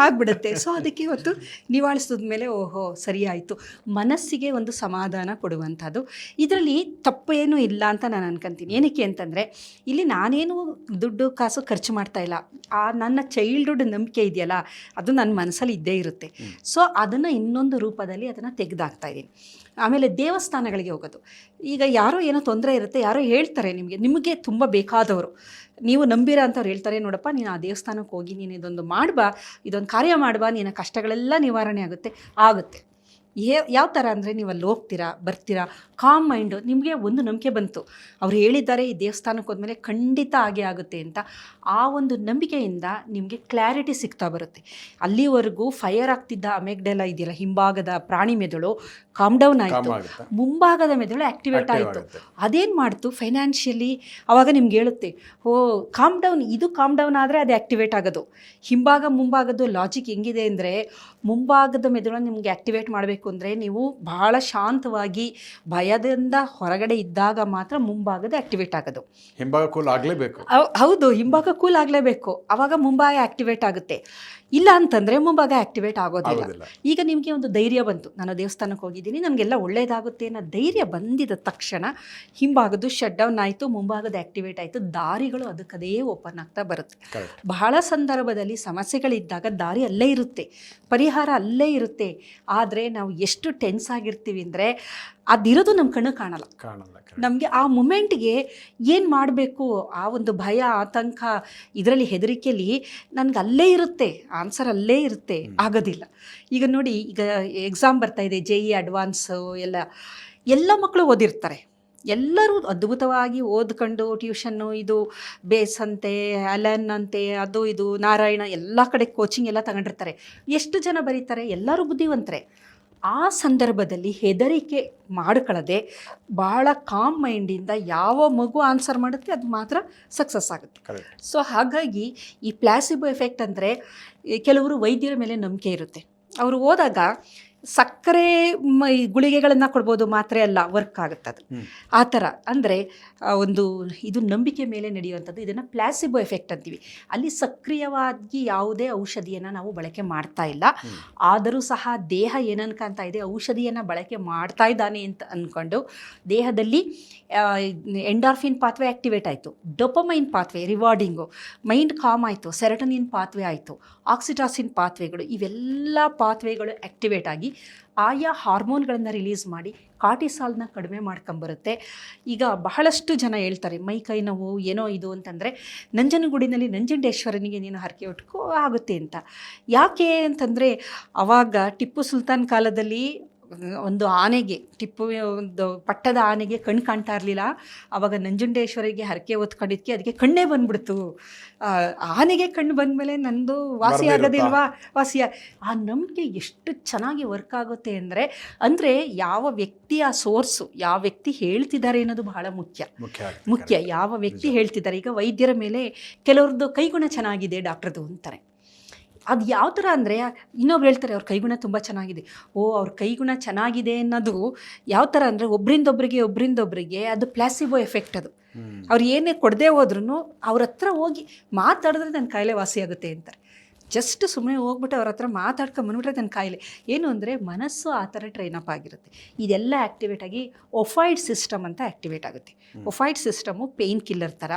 ಆಗಿಬಿಡುತ್ತೆ. ಸೊ ಅದಕ್ಕೆ ಹೊತ್ತು ನಿವಾಳಿಸಿದ್ಮೇಲೆ ಓಹೋ ಸರಿ ಆಯಿತು, ಮನಸ್ಸಿಗೆ ಒಂದು ಸಮಾಧಾನ ಕೊಡುವಂಥದ್ದು. ಇದರಲ್ಲಿ ತಪ್ಪೇನೂ ಇಲ್ಲ ಅಂತ ನಾನು ಅನ್ಕೊಂತೀನಿ. ಏನಕ್ಕೆ ಅಂತಂದರೆ ಇಲ್ಲಿ ನಾನೇನು ದುಡ್ಡು ಕಾಸು ಖರ್ಚು ಮಾಡ್ತಾ ಇಲ್ಲ, ನನ್ನ ಚೈಲ್ಡ್ಹುಡ್ ನಂಬಿಕೆ ಇದೆಯಲ್ಲ ಅದು ನನ್ನ ಮನಸ್ಸಲ್ಲಿ ಇದ್ದೇ ಇರುತ್ತೆ. ಸೊ ಅದನ್ನು ಇನ್ನೊಂದು ರೂಪದಲ್ಲಿ ಅದನ್ನು ತೆಗೆದಾಕ್ತಾ ಇದ್ದೀನಿ. ಆಮೇಲೆ ದೇವಸ್ಥಾನಗಳಿಗೆ ಹೋಗೋದು. ಈಗ ಯಾರೋ ಏನೋ ತೊಂದರೆ ಇರುತ್ತೆ, ಯಾರೋ ಹೇಳ್ತಾರೆ ನಿಮಗೆ ತುಂಬ ಬೇಕಾದವರು, ನೀವು ನಂಬಿರ ಅಂತವ್ರು ಹೇಳ್ತಾರೆ, ನೋಡಪ್ಪ ನೀನು ಆ ದೇವಸ್ಥಾನಕ್ಕೆ ಹೋಗಿ ನೀನು ಇದೊಂದು ಮಾಡ್ಬಾ, ಇದೊಂದು ಕಾರ್ಯ ಮಾಡ್ಬಾ, ನಿನ್ನ ಕಷ್ಟಗಳೆಲ್ಲ ನಿವಾರಣೆ ಆಗುತ್ತೆ. ಯಾವ ಥರ ಅಂದರೆ ನೀವು ಅಲ್ಲಿ ಹೋಗ್ತೀರಾ ಬರ್ತೀರಾ, ಕಾಮ್ ಮೈಂಡು, ನಿಮಗೆ ಒಂದು ನಂಬಿಕೆ ಬಂತು, ಅವ್ರು ಹೇಳಿದ್ದಾರೆ ಈ ದೇವಸ್ಥಾನಕ್ಕೆ ಹೋದ್ಮೇಲೆ ಖಂಡಿತ ಹಾಗೆ ಆಗುತ್ತೆ ಅಂತ. ಆ ಒಂದು ನಂಬಿಕೆಯಿಂದ ನಿಮಗೆ ಕ್ಲಾರಿಟಿ ಸಿಗ್ತಾ ಬರುತ್ತೆ. ಅಲ್ಲಿವರೆಗೂ ಫೈರ್ ಆಗ್ತಿದ್ದ ಅಮೆಗ್ಡೆಲ ಇದೆಯಲ್ಲ, ಹಿಂಭಾಗದ ಪ್ರಾಣಿ ಮೆದುಳು ಕಾಮ್ ಡೌನ್ ಆಯಿತು, ಮುಂಭಾಗದ ಮೆದುಳು ಆ್ಯಕ್ಟಿವೇಟ್ ಆಯಿತು. ಅದೇನು ಮಾಡ್ತು ಫೈನಾನ್ಷಿಯಲಿ, ಆವಾಗ ನಿಮ್ಗೆ ಹೇಳುತ್ತೆ, ಕಾಮ್ ಡೌನ್, ಇದು ಕಾಮ್ ಡೌನ್ ಆದರೆ ಅದು ಆ್ಯಕ್ಟಿವೇಟ್ ಆಗೋದು. ಮುಂಭಾಗದ್ದು ಲಾಜಿಕ್ ಹೆಂಗಿದೆ ಅಂದರೆ, ಮುಂಭಾಗದ ಮೆದುಳು ನಿಮಗೆ ಆ್ಯಕ್ಟಿವೇಟ್ ಮಾಡಬೇಕು ಅಂದರೆ ನೀವು ಬಹಳ ಶಾಂತವಾಗಿ ಭಯದಿಂದ ಹೊರಗಡೆ ಇದ್ದಾಗ ಮಾತ್ರ ಮುಂಭಾಗದ ಆ್ಯಕ್ಟಿವೇಟ್ ಆಗೋದು. ಹಿಂಭಾಗ ಕೂಲ್ ಆಗಲೇಬೇಕು. ಹೌದು, ಹಿಂಭಾಗ ಕೂಲ್ ಆಗಲೇಬೇಕು, ಆವಾಗ ಮುಂಭಾಗ ಆ್ಯಕ್ಟಿವೇಟ್ ಆಗುತ್ತೆ. ಇಲ್ಲ ಅಂತಂದರೆ ಮುಂಭಾಗ ಆ್ಯಕ್ಟಿವೇಟ್ ಆಗೋದಿಲ್ಲ. ಈಗ ನಿಮಗೆ ಒಂದು ಧೈರ್ಯ ಬಂತು, ನಾನು ದೇವಸ್ಥಾನಕ್ಕೆ ಹೋಗಿದ್ದೀನಿ, ನನಗೆಲ್ಲ ಒಳ್ಳೇದಾಗುತ್ತೆ ಅನ್ನೋ ಧೈರ್ಯ ಬಂದಿದ ತಕ್ಷಣ ಹಿಂಭಾಗದ್ದು ಶಟ್ ಡೌನ್ ಆಯಿತು, ಮುಂಭಾಗದ ಆ್ಯಕ್ಟಿವೇಟ್ ಆಯಿತು, ದಾರಿಗಳು ಅದಕ್ಕದೇ ಓಪನ್ ಆಗ್ತಾ ಬರುತ್ತೆ. ಬಹಳ ಸಂದರ್ಭದಲ್ಲಿ ಸಮಸ್ಯೆಗಳಿದ್ದಾಗ ದಾರಿ ಅಲ್ಲೇ ಇರುತ್ತೆ, ಪರಿಹಾರ ಅಲ್ಲೇ ಇರುತ್ತೆ. ಆದರೆ ನಾವು ಎಷ್ಟು ಟೆನ್ಸ್ ಆಗಿರ್ತೀವಿ ಅಂದರೆ ಅದಿರೋದು ನಮ್ಮ ಕಣ್ಣು ಕಾಣಲ್ಲ. ಕಾಣಲ್ಲ. ನಮಗೆ ಆ ಮೂಮೆಂಟ್ಗೆ ಏನು ಮಾಡಬೇಕು, ಆ ಒಂದು ಭಯ, ಆತಂಕ, ಇದರಲ್ಲಿ ಹೆದರಿಕೆಯಲ್ಲಿ ನನಗೆ ಅಲ್ಲೇ ಇರುತ್ತೆ, ಆನ್ಸರ್ ಅಲ್ಲೇ ಇರುತ್ತೆ, ಆಗೋದಿಲ್ಲ. ಈಗ ನೋಡಿ, ಈಗ ಎಕ್ಸಾಮ್ ಬರ್ತಾಯಿದೆ, JEE ಅಡ್ವಾನ್ಸು ಎಲ್ಲ ಮಕ್ಕಳು ಓದಿರ್ತಾರೆ. ಎಲ್ಲರೂ ಅದ್ಭುತವಾಗಿ ಓದ್ಕೊಂಡು ಟ್ಯೂಷನ್ನು, ಇದು ಬೇಸ್ ಅಂತೆ, ಅಲನ್ ಅಂತೆ, ಅದು ಇದು ನಾರಾಯಣ, ಎಲ್ಲ ಕಡೆ ಕೋಚಿಂಗ್ ಎಲ್ಲ ತಗೊಂಡಿರ್ತಾರೆ. ಎಷ್ಟು ಜನ ಬರೀತಾರೆ? ಎಲ್ಲರೂ ಬುದ್ಧಿವಂತರೆ. ಆ ಸಂದರ್ಭದಲ್ಲಿ ಹೆದರಿಕೆ ಮಾಡ್ಕೊಳ್ಳದೆ ಭಾಳ ಕಾಮ್ ಮೈಂಡಿಂದ ಯಾವ ಮಗು ಆನ್ಸರ್ ಮಾಡುತ್ತೆ ಅದು ಮಾತ್ರ ಸಕ್ಸಸ್ ಆಗುತ್ತೆ. ಸೊ ಹಾಗಾಗಿ ಈ ಪ್ಲಾಸಿಬೋ ಎಫೆಕ್ಟ್ ಅಂದರೆ, ಕೆಲವರು ವೈದ್ಯರ ಮೇಲೆ ನಂಬಿಕೆ ಇರುತ್ತೆ. ಅವರು ಹೋದಾಗ ಸಕ್ಕರೆ ಗುಳಿಗೆಗಳನ್ನು ಕೊಡ್ಬೋದು, ಮಾತ್ರೆ ಅಲ್ಲ, ವರ್ಕ್ ಆಗುತ್ತೆ ಅದು. ಆ ಥರ ಅಂದರೆ ಒಂದು ಇದು ನಂಬಿಕೆ ಮೇಲೆ ನಡೆಯುವಂಥದ್ದು. ಇದನ್ನು ಪ್ಲಾಸಿಬೋ ಎಫೆಕ್ಟ್ ಅಂತೀವಿ. ಅಲ್ಲಿ ಸಕ್ರಿಯವಾಗಿ ಯಾವುದೇ ಔಷಧಿಯನ್ನು ನಾವು ಬಳಕೆ ಮಾಡ್ತಾ ಇಲ್ಲ. ಆದರೂ ಸಹ ದೇಹ ಏನನ್ಕಂತ ಇದೆ, ಔಷಧಿಯನ್ನು ಬಳಕೆ ಮಾಡ್ತಾ ಇದ್ದಾನೆ ಅಂತ ಅಂದ್ಕೊಂಡು ದೇಹದಲ್ಲಿ ಎಂಡಾರ್ಫಿನ್ ಪಾತ್ವೆ ಆ್ಯಕ್ಟಿವೇಟ್ ಆಯಿತು, ಡೊಪಮೈನ್ ಪಾತ್ವೆ ರಿವಾರ್ಡಿಂಗು, ಮೈಂಡ್ ಕಾಮ್ ಆಯಿತು, ಸೆರಟನಿನ್ ಪಾತ್ವೆ ಆಯಿತು, ಆಕ್ಸಿಟಾಸಿನ್ ಪಾತ್ವೆಗಳು, ಇವೆಲ್ಲ ಪಾತ್ವೆಗಳು ಆ್ಯಕ್ಟಿವೇಟ್ ಆಗಿ ಆಯಾ ಹಾರ್ಮೋನ್ಗಳನ್ನು ರಿಲೀಸ್ ಮಾಡಿ ಕಾರ್ಟಿಸಾಲ್ನ ಕಡಿಮೆ ಮಾಡ್ಕೊಂಬರುತ್ತೆ. ಈಗ ಬಹಳಷ್ಟು ಜನ ಹೇಳ್ತಾರೆ, ಮೈ ಕೈ ನೋವು ಏನೋ ಇದು ಅಂತಂದರೆ ನಂಜನಗೂಡಿನಲ್ಲಿ ನಂಜುಂಡೇಶ್ವರನಿಗೆ ನೀನು ಹರಕೆ ಉಟ್ಕೋ ಆಗುತ್ತೆ ಅಂತ. ಯಾಕೆ ಅಂತಂದರೆ, ಆವಾಗ ಟಿಪ್ಪು ಸುಲ್ತಾನ್ ಕಾಲದಲ್ಲಿ ಒಂದು ಆನೆಗೆ, ಟಿಪ್ಪು ಒಂದು ಪಟ್ಟದ ಆನೆಗೆ ಕಣ್ಣು ಕಾಣ್ತಾ ಇರಲಿಲ್ಲ. ಆವಾಗ ನಂಜುಂಡೇಶ್ವರಿಗೆ ಹರಕೆ ಹೊತ್ಕೊಂಡಿದ್ದಕ್ಕೆ ಅದಕ್ಕೆ ಕಣ್ಣೇ ಬಂದ್ಬಿಡ್ತು. ಆನೆಗೆ ಕಣ್ಣು ಬಂದಮೇಲೆ ನಂದು ವಾಸಿ ಆಗೋದಿಲ್ವಾ? ಆ ನಂಬಿಕೆ ಎಷ್ಟು ಚೆನ್ನಾಗಿ ವರ್ಕ್ ಆಗುತ್ತೆ ಅಂದರೆ ಯಾವ ವ್ಯಕ್ತಿ ಆ ಸೋರ್ಸು, ಯಾವ ವ್ಯಕ್ತಿ ಹೇಳ್ತಿದ್ದಾರೆ ಅನ್ನೋದು ಬಹಳ ಮುಖ್ಯ. ಯಾವ ವ್ಯಕ್ತಿ ಹೇಳ್ತಿದ್ದಾರೆ. ಈಗ ವೈದ್ಯರ ಮೇಲೆ ಕೆಲವ್ರದ್ದು ಕೈಗುಣ ಚೆನ್ನಾಗಿದೆ ಡಾಕ್ಟ್ರದು ಅಂತಾರೆ. ಅದು ಯಾವ ಥರ ಅಂದರೆ, ಇನ್ನೊಬ್ರು ಹೇಳ್ತಾರೆ ಅವ್ರ ಕೈಗುಣ ತುಂಬ ಚೆನ್ನಾಗಿದೆ. ಅವ್ರ ಕೈಗುಣ ಚೆನ್ನಾಗಿದೆ ಅನ್ನೋದು ಯಾವ ಥರ ಅಂದರೆ, ಒಬ್ರಿಂದೊಬ್ರಿಗೆ ಅದು ಪ್ಲಾಸಿಬೋ ಎಫೆಕ್ಟ್. ಅದು ಅವ್ರು ಏನೇ ಕೊಡದೆ ಹೋದ್ರೂ ಅವ್ರ ಹತ್ರ ಹೋಗಿ ಮಾತಾಡಿದ್ರೆ ನನ್ನ ಕಾಯಿಲೆ ವಾಸಿಯಾಗುತ್ತೆ ಅಂತಾರೆ. ಜಸ್ಟ್ ಸುಮ್ಮನೆ ಹೋಗ್ಬಿಟ್ಟು ಅವ್ರ ಹತ್ರ ಮಾತಾಡ್ಕೊಂಬಂದ್ಬಿಟ್ರೆ ನನ್ನ ಕಾಯಿಲೆ ಏನು ಅಂದರೆ, ಮನಸ್ಸು ಆ ಥರ ಟ್ರೈನಪ್ ಆಗಿರುತ್ತೆ. ಇದೆಲ್ಲ ಆ್ಯಕ್ಟಿವೇಟ್ ಆಗಿ ಒಫಾಯ್ಡ್ ಸಿಸ್ಟಮ್ ಅಂತ ಆ್ಯಕ್ಟಿವೇಟ್ ಆಗುತ್ತೆ. ಒಫಾಯ್ಡ್ ಸಿಸ್ಟಮು ಪೇಯ್ನ್ ಕಿಲ್ಲರ್ ಥರ.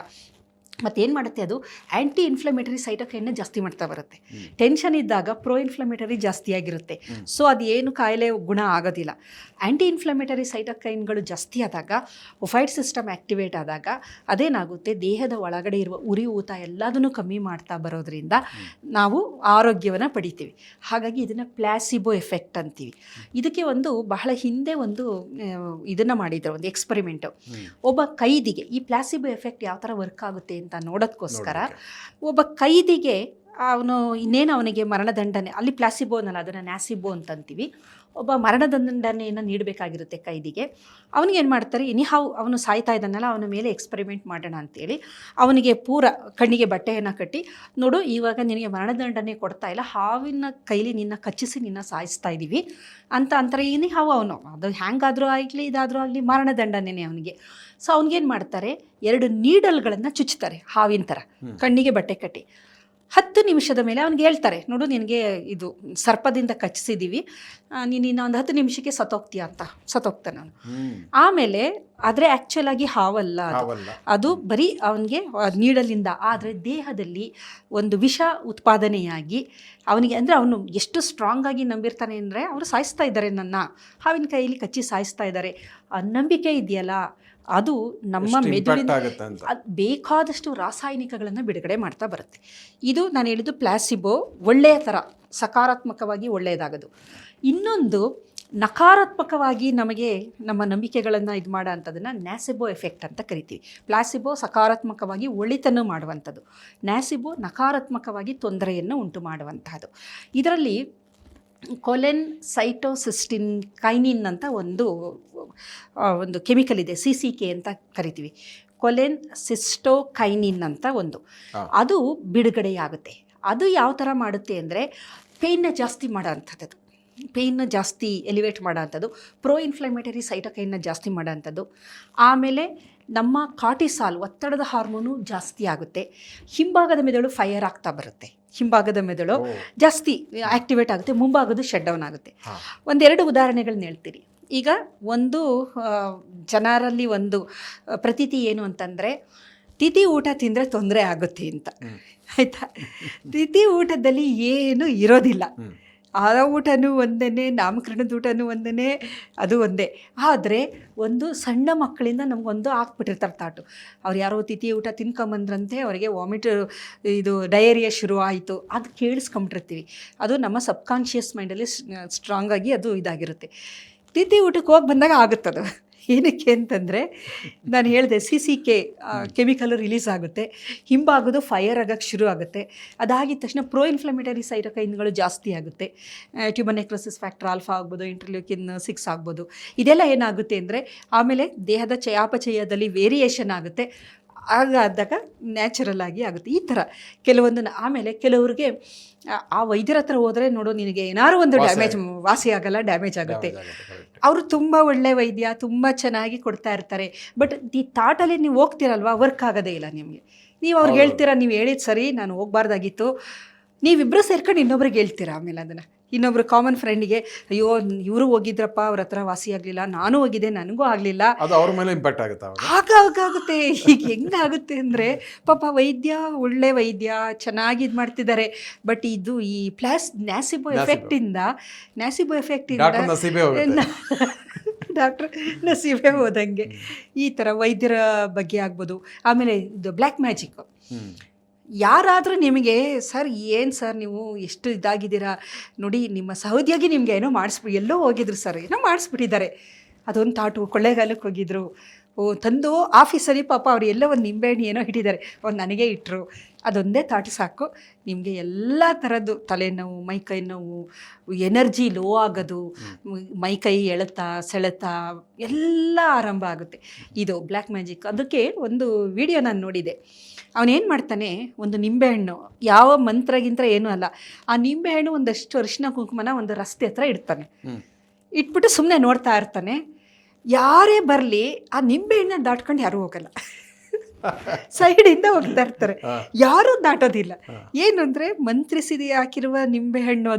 ಮತ್ತೇನು ಮಾಡುತ್ತೆ, ಅದು ಆ್ಯಂಟಿ ಇನ್ಫ್ಲಮೇಟರಿ ಸೈಟೋಕೈನ್ನ ಜಾಸ್ತಿ ಮಾಡ್ತಾ ಬರುತ್ತೆ. ಟೆನ್ಷನ್ ಇದ್ದಾಗ ಪ್ರೋ ಇನ್ಫ್ಲಮೇಟರಿ ಜಾಸ್ತಿ ಆಗಿರುತ್ತೆ. ಸೊ ಅದು ಏನು ಕಾಯಿಲೆ ಗುಣ ಆಗೋದಿಲ್ಲ. ಆ್ಯಂಟಿ ಇನ್ಫ್ಲಮೇಟರಿ ಸೈಟೋಕೈನ್ಗಳು ಜಾಸ್ತಿ ಆದಾಗ, ಒಫೈಡ್ ಸಿಸ್ಟಮ್ ಆ್ಯಕ್ಟಿವೇಟ್ ಆದಾಗ ಅದೇನಾಗುತ್ತೆ, ದೇಹದ ಒಳಗಡೆ ಇರುವ ಉರಿ ಊತ ಎಲ್ಲದನ್ನು ಕಮ್ಮಿ ಮಾಡ್ತಾ ಬರೋದ್ರಿಂದ ನಾವು ಆರೋಗ್ಯವನ್ನು ಪಡಿತೀವಿ. ಹಾಗಾಗಿ ಇದನ್ನು ಪ್ಲಾಸಿಬೋ ಎಫೆಕ್ಟ್ ಅಂತೀವಿ. ಇದಕ್ಕೆ ಬಹಳ ಹಿಂದೆ ಇದನ್ನು ಮಾಡಿದ್ರು, ಒಂದು ಎಕ್ಸ್ಪರಿಮೆಂಟು. ಒಬ್ಬ ಕೈದಿಗೆ ಈ ಪ್ಲಾಸಿಬೋ ಎಫೆಕ್ಟ್ ಯಾವ ಥರ ವರ್ಕ್ ಆಗುತ್ತೆ ಅಂತ ನೋಡೋದಕ್ಕೋಸ್ಕರ ಒಬ್ಬ ಕೈದಿಗೆ ಅವನಿಗೆ ಮರಣದಂಡನೆ, ಅಲ್ಲಿ ಪ್ಲಾಸಿಬೋ ಅನ್ನಲ್ಲ, ಅದನ್ನು ನ್ಯಾಸಿಬೋ ಅಂತಂತೀವಿ. ಒಬ್ಬ ಮರಣದಂಡನೆಯನ್ನು ನೀಡಬೇಕಾಗಿರುತ್ತೆ ಕೈದಿಗೆ. ಅವನಿಗೇನು ಮಾಡ್ತಾರೆ, ಅವನು ಸಾಯ್ತಾ ಇದ್ದಾನಲ್ಲ, ಅವನ ಮೇಲೆ ಎಕ್ಸ್ಪರಿಮೆಂಟ್ ಮಾಡೋಣ ಅಂತೇಳಿ ಅವನಿಗೆ ಪೂರ ಕಣ್ಣಿಗೆ ಬಟ್ಟೆಯನ್ನು ಕಟ್ಟಿ, ನೋಡು ಇವಾಗ ನಿನಗೆ ಮರಣದಂಡನೆ ಕೊಡ್ತಾ ಇಲ್ಲ, ಹಾವಿನ ಕೈಲಿ ನಿನ್ನ ಕಚ್ಚಿಸಿ ನಿನ್ನ ಸಾಯಿಸ್ತಾ ಇದ್ದೀವಿ ಅಂತಾರೆ. ಅವನು ಅದು ಹ್ಯಾಂಗಾದರೂ ಆಗಲಿ ಇದಾದರೂ ಆಗಲಿ ಮರಣದಂಡನೆ ಅವನಿಗೆ. ಸೊ ಅವ್ನಿಗೇನು ಮಾಡ್ತಾರೆ, 2 ನೀಡಲ್ಗಳನ್ನು ಚುಚ್ತಾರೆ ಹಾವಿನ ಥರ, ಕಣ್ಣಿಗೆ ಬಟ್ಟೆ ಕಟ್ಟಿ. 10 ನಿಮಿಷದ ಮೇಲೆ ಅವ್ನಿಗೆ ಹೇಳ್ತಾರೆ, ನೋಡು ನಿನಗೆ ಇದು ಸರ್ಪದಿಂದ ಕಚ್ಚಿಸಿದ್ದೀವಿ, ನೀನು ಇನ್ನೊಂದು 10 ನಿಮಿಷಕ್ಕೆ ಸತ್ತೋಗ್ತಾನೆ ಅವನು. ಆಮೇಲೆ ಆದರೆ ಆ್ಯಕ್ಚುಲ್ ಆಗಿ ಹಾವಲ್ಲ ಅದು ಬರೀ ಅವನಿಗೆ ನೀಡಲಿಂದ. ಆದರೆ ದೇಹದಲ್ಲಿ ಒಂದು ವಿಷ ಉತ್ಪಾದನೆಯಾಗಿ ಅವನಿಗೆ, ಅಂದರೆ ಅವನು ಎಷ್ಟು ಸ್ಟ್ರಾಂಗ್ ಆಗಿ ನಂಬಿರ್ತಾನೆ ಅಂದರೆ, ಅವರು ಸಾಯಿಸ್ತಾ ಇದ್ದಾರೆ, ನನ್ನ ಹಾವಿನ ಕೈಯಲ್ಲಿ ಕಚ್ಚಿ ಸಾಯಿಸ್ತಾ ಇದ್ದಾರೆ, ಆ ನಂಬಿಕೆ ಇದೆಯಲ್ಲ, ಅದು ನಮ್ಮ ಮೆದುಳಿನ ಬೇಕಾದಷ್ಟು ರಾಸಾಯನಿಕಗಳನ್ನು ಬಿಡುಗಡೆ ಮಾಡ್ತಾ ಬರುತ್ತೆ. ಇದು ನಾನು ಹೇಳಿದ್ದು ಪ್ಲಾಸಿಬೋ, ಒಳ್ಳೆಯ ಥರ ಸಕಾರಾತ್ಮಕವಾಗಿ ಒಳ್ಳೆಯದಾಗೋದು. ಇನ್ನೊಂದು ನಕಾರಾತ್ಮಕವಾಗಿ ನಮಗೆ ನಮ್ಮ ನಂಬಿಕೆಗಳನ್ನು ಇದು ಮಾಡೋ ಅಂಥದ್ದನ್ನು ನ್ಯಾಸಿಬೋ ಎಫೆಕ್ಟ್ ಅಂತ ಕರಿತೀವಿ. ಪ್ಲಾಸಿಬೋ ಸಕಾರಾತ್ಮಕವಾಗಿ ಒಳಿತನ್ನು ಮಾಡುವಂಥದ್ದು, ನ್ಯಾಸಿಬೋ ನಕಾರಾತ್ಮಕವಾಗಿ ತೊಂದರೆಯನ್ನು ಉಂಟು ಮಾಡುವಂತಹದ್ದು. ಇದರಲ್ಲಿ ಕೊಲೆನ್ ಸೈಟೋಸಿಸ್ಟಿನ್ ಕೈನಿನ್ ಅಂತ ಒಂದು ಕೆಮಿಕಲ್ ಇದೆ, CCK ಅಂತ ಕರಿತೀವಿ. ಕೊಲೆನ್ ಸಿಸ್ಟೋಕೈನಿನ್ ಅಂತ ಅದು ಬಿಡುಗಡೆಯಾಗುತ್ತೆ. ಅದು ಯಾವ ಥರ ಮಾಡುತ್ತೆ ಅಂದರೆ, ಪೇಯ್ನ ಜಾಸ್ತಿ ಮಾಡೋ ಅಂಥದ್ದು, ಪೇಯ್ನ ಜಾಸ್ತಿ ಎಲಿವೇಟ್ ಮಾಡೋ ಅಂಥದ್ದು, ಪ್ರೋ ಇನ್ಫ್ಲಮೇಟರಿ ಸೈಟೋಕೈನ್ನ ಜಾಸ್ತಿ ಮಾಡೋ ಅಂಥದ್ದು. ಆಮೇಲೆ ನಮ್ಮ ಕಾರ್ಟಿಸಾಲ್ ಒತ್ತಡದ ಹಾರ್ಮೋನು ಜಾಸ್ತಿ ಆಗುತ್ತೆ. ಹಿಂಭಾಗದ ಮೆದುಳು ಫೈರ್ ಆಗ್ತಾ ಬರುತ್ತೆ, ಹಿಂಭಾಗದ ಮೆದುಳು ಜಾಸ್ತಿ ಆ್ಯಕ್ಟಿವೇಟ್ ಆಗುತ್ತೆ, ಮುಂಭಾಗದ ಶಟ್ ಡೌನ್ ಆಗುತ್ತೆ. 1-2 ಉದಾಹರಣೆಗಳನ್ನ ಹೇಳ್ತೀರಿ. ಈಗ ಜನರಲ್ಲಿ ಪ್ರತೀತಿ ಏನು ಅಂತಂದರೆ, ತಿಥಿ ಊಟ ತಿಂದರೆ ತೊಂದರೆ ಆಗುತ್ತೆ ಅಂತ, ಆಯಿತಾ? ತಿಥಿ ಊಟದಲ್ಲಿ ಏನು ಇರೋದಿಲ್ಲ, ಆ ಊಟನೂ ಒಂದೇ, ನಾಮಕರಣದ ಊಟನೂ ಒಂದೇ, ಅದು ಒಂದೇ. ಆದರೆ ಒಂದು ಸಣ್ಣ ಮಕ್ಕಳಿಂದ ನಮಗೊಂದು ಹಾಕ್ಬಿಟ್ಟಿರ್ತಾರೆ ತಾಟು. ಅವ್ರು ಯಾರೋ ತಿಥಿ ಊಟ ತಿನ್ಕೊಂಬಂದ್ರಂತೆ, ಅವರಿಗೆ ವಾಮಿಟ್ ಇದು ಡಯೇರಿಯಾ ಶುರು ಆಯಿತು, ಅದು ಕೇಳಿಸ್ಕೊಂಬಿಟ್ಟಿರ್ತೀವಿ. ಅದು ನಮ್ಮ ಸಬ್ಕಾನ್ಷಿಯಸ್ ಮೈಂಡಲ್ಲಿ ಸ್ಟ್ರಾಂಗಾಗಿ ಅದು ಇದಾಗಿರುತ್ತೆ. ತಿಥಿ ಊಟಕ್ಕೆ ಹೋಗಿ ಬಂದಾಗ ಆಗುತ್ತದು. ಏನಕ್ಕೆ ಅಂತಂದರೆ ನಾನು ಹೇಳಿದೆ, CCK ಕೆಮಿಕಲ್ ರಿಲೀಸ್ ಆಗುತ್ತೆ, ಹಿಂಬಾಗೋದು ಫೈರ್ ಆಗೋಕ್ಕೆ ಶುರು ಆಗುತ್ತೆ. ಅದಾಗಿದ ತಕ್ಷಣ ಪ್ರೋ ಇನ್ಫ್ಲಮೇಟರಿ ಸೈಟೋಕೈನ್ಗಳು ಜಾಸ್ತಿ ಆಗುತ್ತೆ. ಟ್ಯೂಬರ್ ನೆಕ್ರೋಸಿಸ್ ಫ್ಯಾಕ್ಟರ್ ಆಲ್ಫಾ ಆಗ್ಬೋದು, ಇಂಟರ್ಲ್ಯೂಕಿನ್ 6 ಆಗ್ಬೋದು. ಇದೆಲ್ಲ ಏನಾಗುತ್ತೆ ಅಂದರೆ ಆಮೇಲೆ ದೇಹದ ಚಯಾಪಚಯದಲ್ಲಿ ವೇರಿಯೇಷನ್ ಆಗುತ್ತೆ. ಆದಾಗ ನ್ಯಾಚುರಲ್ ಆಗಿ ಆಗುತ್ತೆ. ಈ ಥರ ಕೆಲವೊಂದು ಆಮೇಲೆ ಕೆಲವ್ರಿಗೆ ಆ ವೈದ್ಯರ ಹತ್ರ ಹೋದರೆ ನೋಡು ನಿನಗೆ ಏನಾದ್ರು ಒಂದು ಡ್ಯಾಮೇಜ್ ವಾಸಿ ಆಗಲ್ಲ, ಡ್ಯಾಮೇಜ್ ಆಗುತ್ತೆ. ಅವರು ತುಂಬ ಒಳ್ಳೆ ವೈದ್ಯ, ತುಂಬ ಚೆನ್ನಾಗಿ ಕೊಡ್ತಾ ಇರ್ತಾರೆ. ಬಟ್ ಈ ಥಾಟಲ್ಲಿ ನೀವು ಹೋಗ್ತೀರಲ್ವ, ವರ್ಕ್ ಆಗೋದೇ ಇಲ್ಲ ನಿಮಗೆ. ನೀವು ಅವ್ರಿಗೆ ಹೇಳ್ತೀರಾ, ನೀವು ಹೇಳಿದ ಸರಿ, ನಾನು ಹೋಗಬಾರ್ದಾಗಿತ್ತು. ನೀವಿಬ್ಬರು ಸೇರ್ಕೊಂಡು ಇನ್ನೊಬ್ರಿಗೆ ಹೇಳ್ತೀರಾ. ಆಮೇಲೆ ಅದನ್ನು ಇನ್ನೊಬ್ರು ಕಾಮನ್ ಫ್ರೆಂಡಿಗೆ, ಅಯ್ಯೋ ಇವರು ಹೋಗಿದ್ರಪ್ಪ, ಅವ್ರ ಹತ್ರ ವಾಸಿ ಆಗಲಿಲ್ಲ, ನಾನು ಹೋಗಿದ್ದೆ, ನನಗೂ ಆಗಲಿಲ್ಲ, ಅದು ಅವ್ರ ಮೇಲೆ ಇಂಪ್ಯಾಕ್ಟ್ ಆಗುತ್ತೆ. ಆಗುತ್ತೆ. ಈಗ ಹೆಂಗಾಗುತ್ತೆ ಅಂದರೆ, ಪಾಪ ವೈದ್ಯ ಒಳ್ಳೆ ವೈದ್ಯ, ಚೆನ್ನಾಗಿ ಇದು ಮಾಡ್ತಿದ್ದಾರೆ. ಬಟ್ ಇದು ಈ ನ್ಯಾಸಿಬೋ ಎಫೆಕ್ಟಿಂದ ಡಾಕ್ಟರ್ ನಸೀಬೆ ಹೋದಂಗೆ ಈ ಥರ ವೈದ್ಯರ ಬಗ್ಗೆ ಆಗ್ಬೋದು. ಆಮೇಲೆ ಇದು ಬ್ಲ್ಯಾಕ್ ಮ್ಯಾಜಿಕ್. ಯಾರಾದರೂ ನಿಮಗೆ, ಸರ್ ಏನು ಸರ್ ನೀವು ಎಷ್ಟು ಇದಾಗಿದ್ದೀರಾ ನೋಡಿ, ನಿಮ್ಮ ಸಹೋದ್ಯೋಗಿ ನಿಮಗೆ ಏನೋ ಎಲ್ಲೋ ಹೋಗಿದ್ರು ಸರ್, ಏನೋ ಮಾಡಿಸ್ಬಿಟ್ಟಿದ್ದಾರೆ, ಅದೊಂದು ತಾಟು ಕೊಳ್ಳೇಗಾಲಕ್ಕೆ ಹೋಗಿದ್ರು, ತಂದು ಆಫೀಸಲ್ಲಿ ಪಾಪ ಅವ್ರು ಎಲ್ಲೋ ಒಂದು ನಿಂಬೆಹಣ್ಣು ಏನೋ ಇಟ್ಟಿದ್ದಾರೆ, ಒಂದು ನನಗೆ ಇಟ್ಟರು. ಅದೊಂದೇ ತಾಟು ಸಾಕು, ನಿಮಗೆ ಎಲ್ಲ ಥರದ್ದು ತಲೆನೋವು, ಮೈಕೈ ನೋವು, ಎನರ್ಜಿ ಲೋ ಆಗೋದು, ಮೈಕೈ ಸೆಳೆತ ಎಲ್ಲ ಆರಂಭ ಆಗುತ್ತೆ. ಇದು ಬ್ಲ್ಯಾಕ್ ಮ್ಯಾಜಿಕ್. ಅದಕ್ಕೆ ಒಂದು ವಿಡಿಯೋ ನಾನು ನೋಡಿದೆ. ಅವನೇನು ಮಾಡ್ತಾನೆ, ಒಂದು ನಿಂಬೆಹಣ್ಣು, ಯಾವ ಮಂತ್ರಗಿಂತ ಏನೂ ಅಲ್ಲ, ಆ ನಿಂಬೆಹಣ್ಣು ಒಂದಷ್ಟು ಅರಿಶಿನ ಕುಂಕುಮನ ಒಂದು ರಸ್ತೆ ಹತ್ರ ಇಡ್ತಾನೆ. ಇಟ್ಬಿಟ್ಟು ಸುಮ್ಮನೆ ನೋಡ್ತಾ ಇರ್ತಾನೆ. ಯಾರೇ ಬರಲಿ ಆ ನಿಂಬೆಹಣ್ಣನ್ನ ದಾಟ್ಕೊಂಡು ಯಾರೂ ಹೋಗಲ್ಲ, ಸೈಡಿಂದ ಹೋಗ್ತಾ ಇರ್ತಾರೆ, ಯಾರೂ ದಾಟೋದಿಲ್ಲ. ಏನು ಅಂದರೆ ಮಂತ್ರಿಸಿದ ಹಾಕಿರುವ ನಿಂಬೆಹಣ್ಣು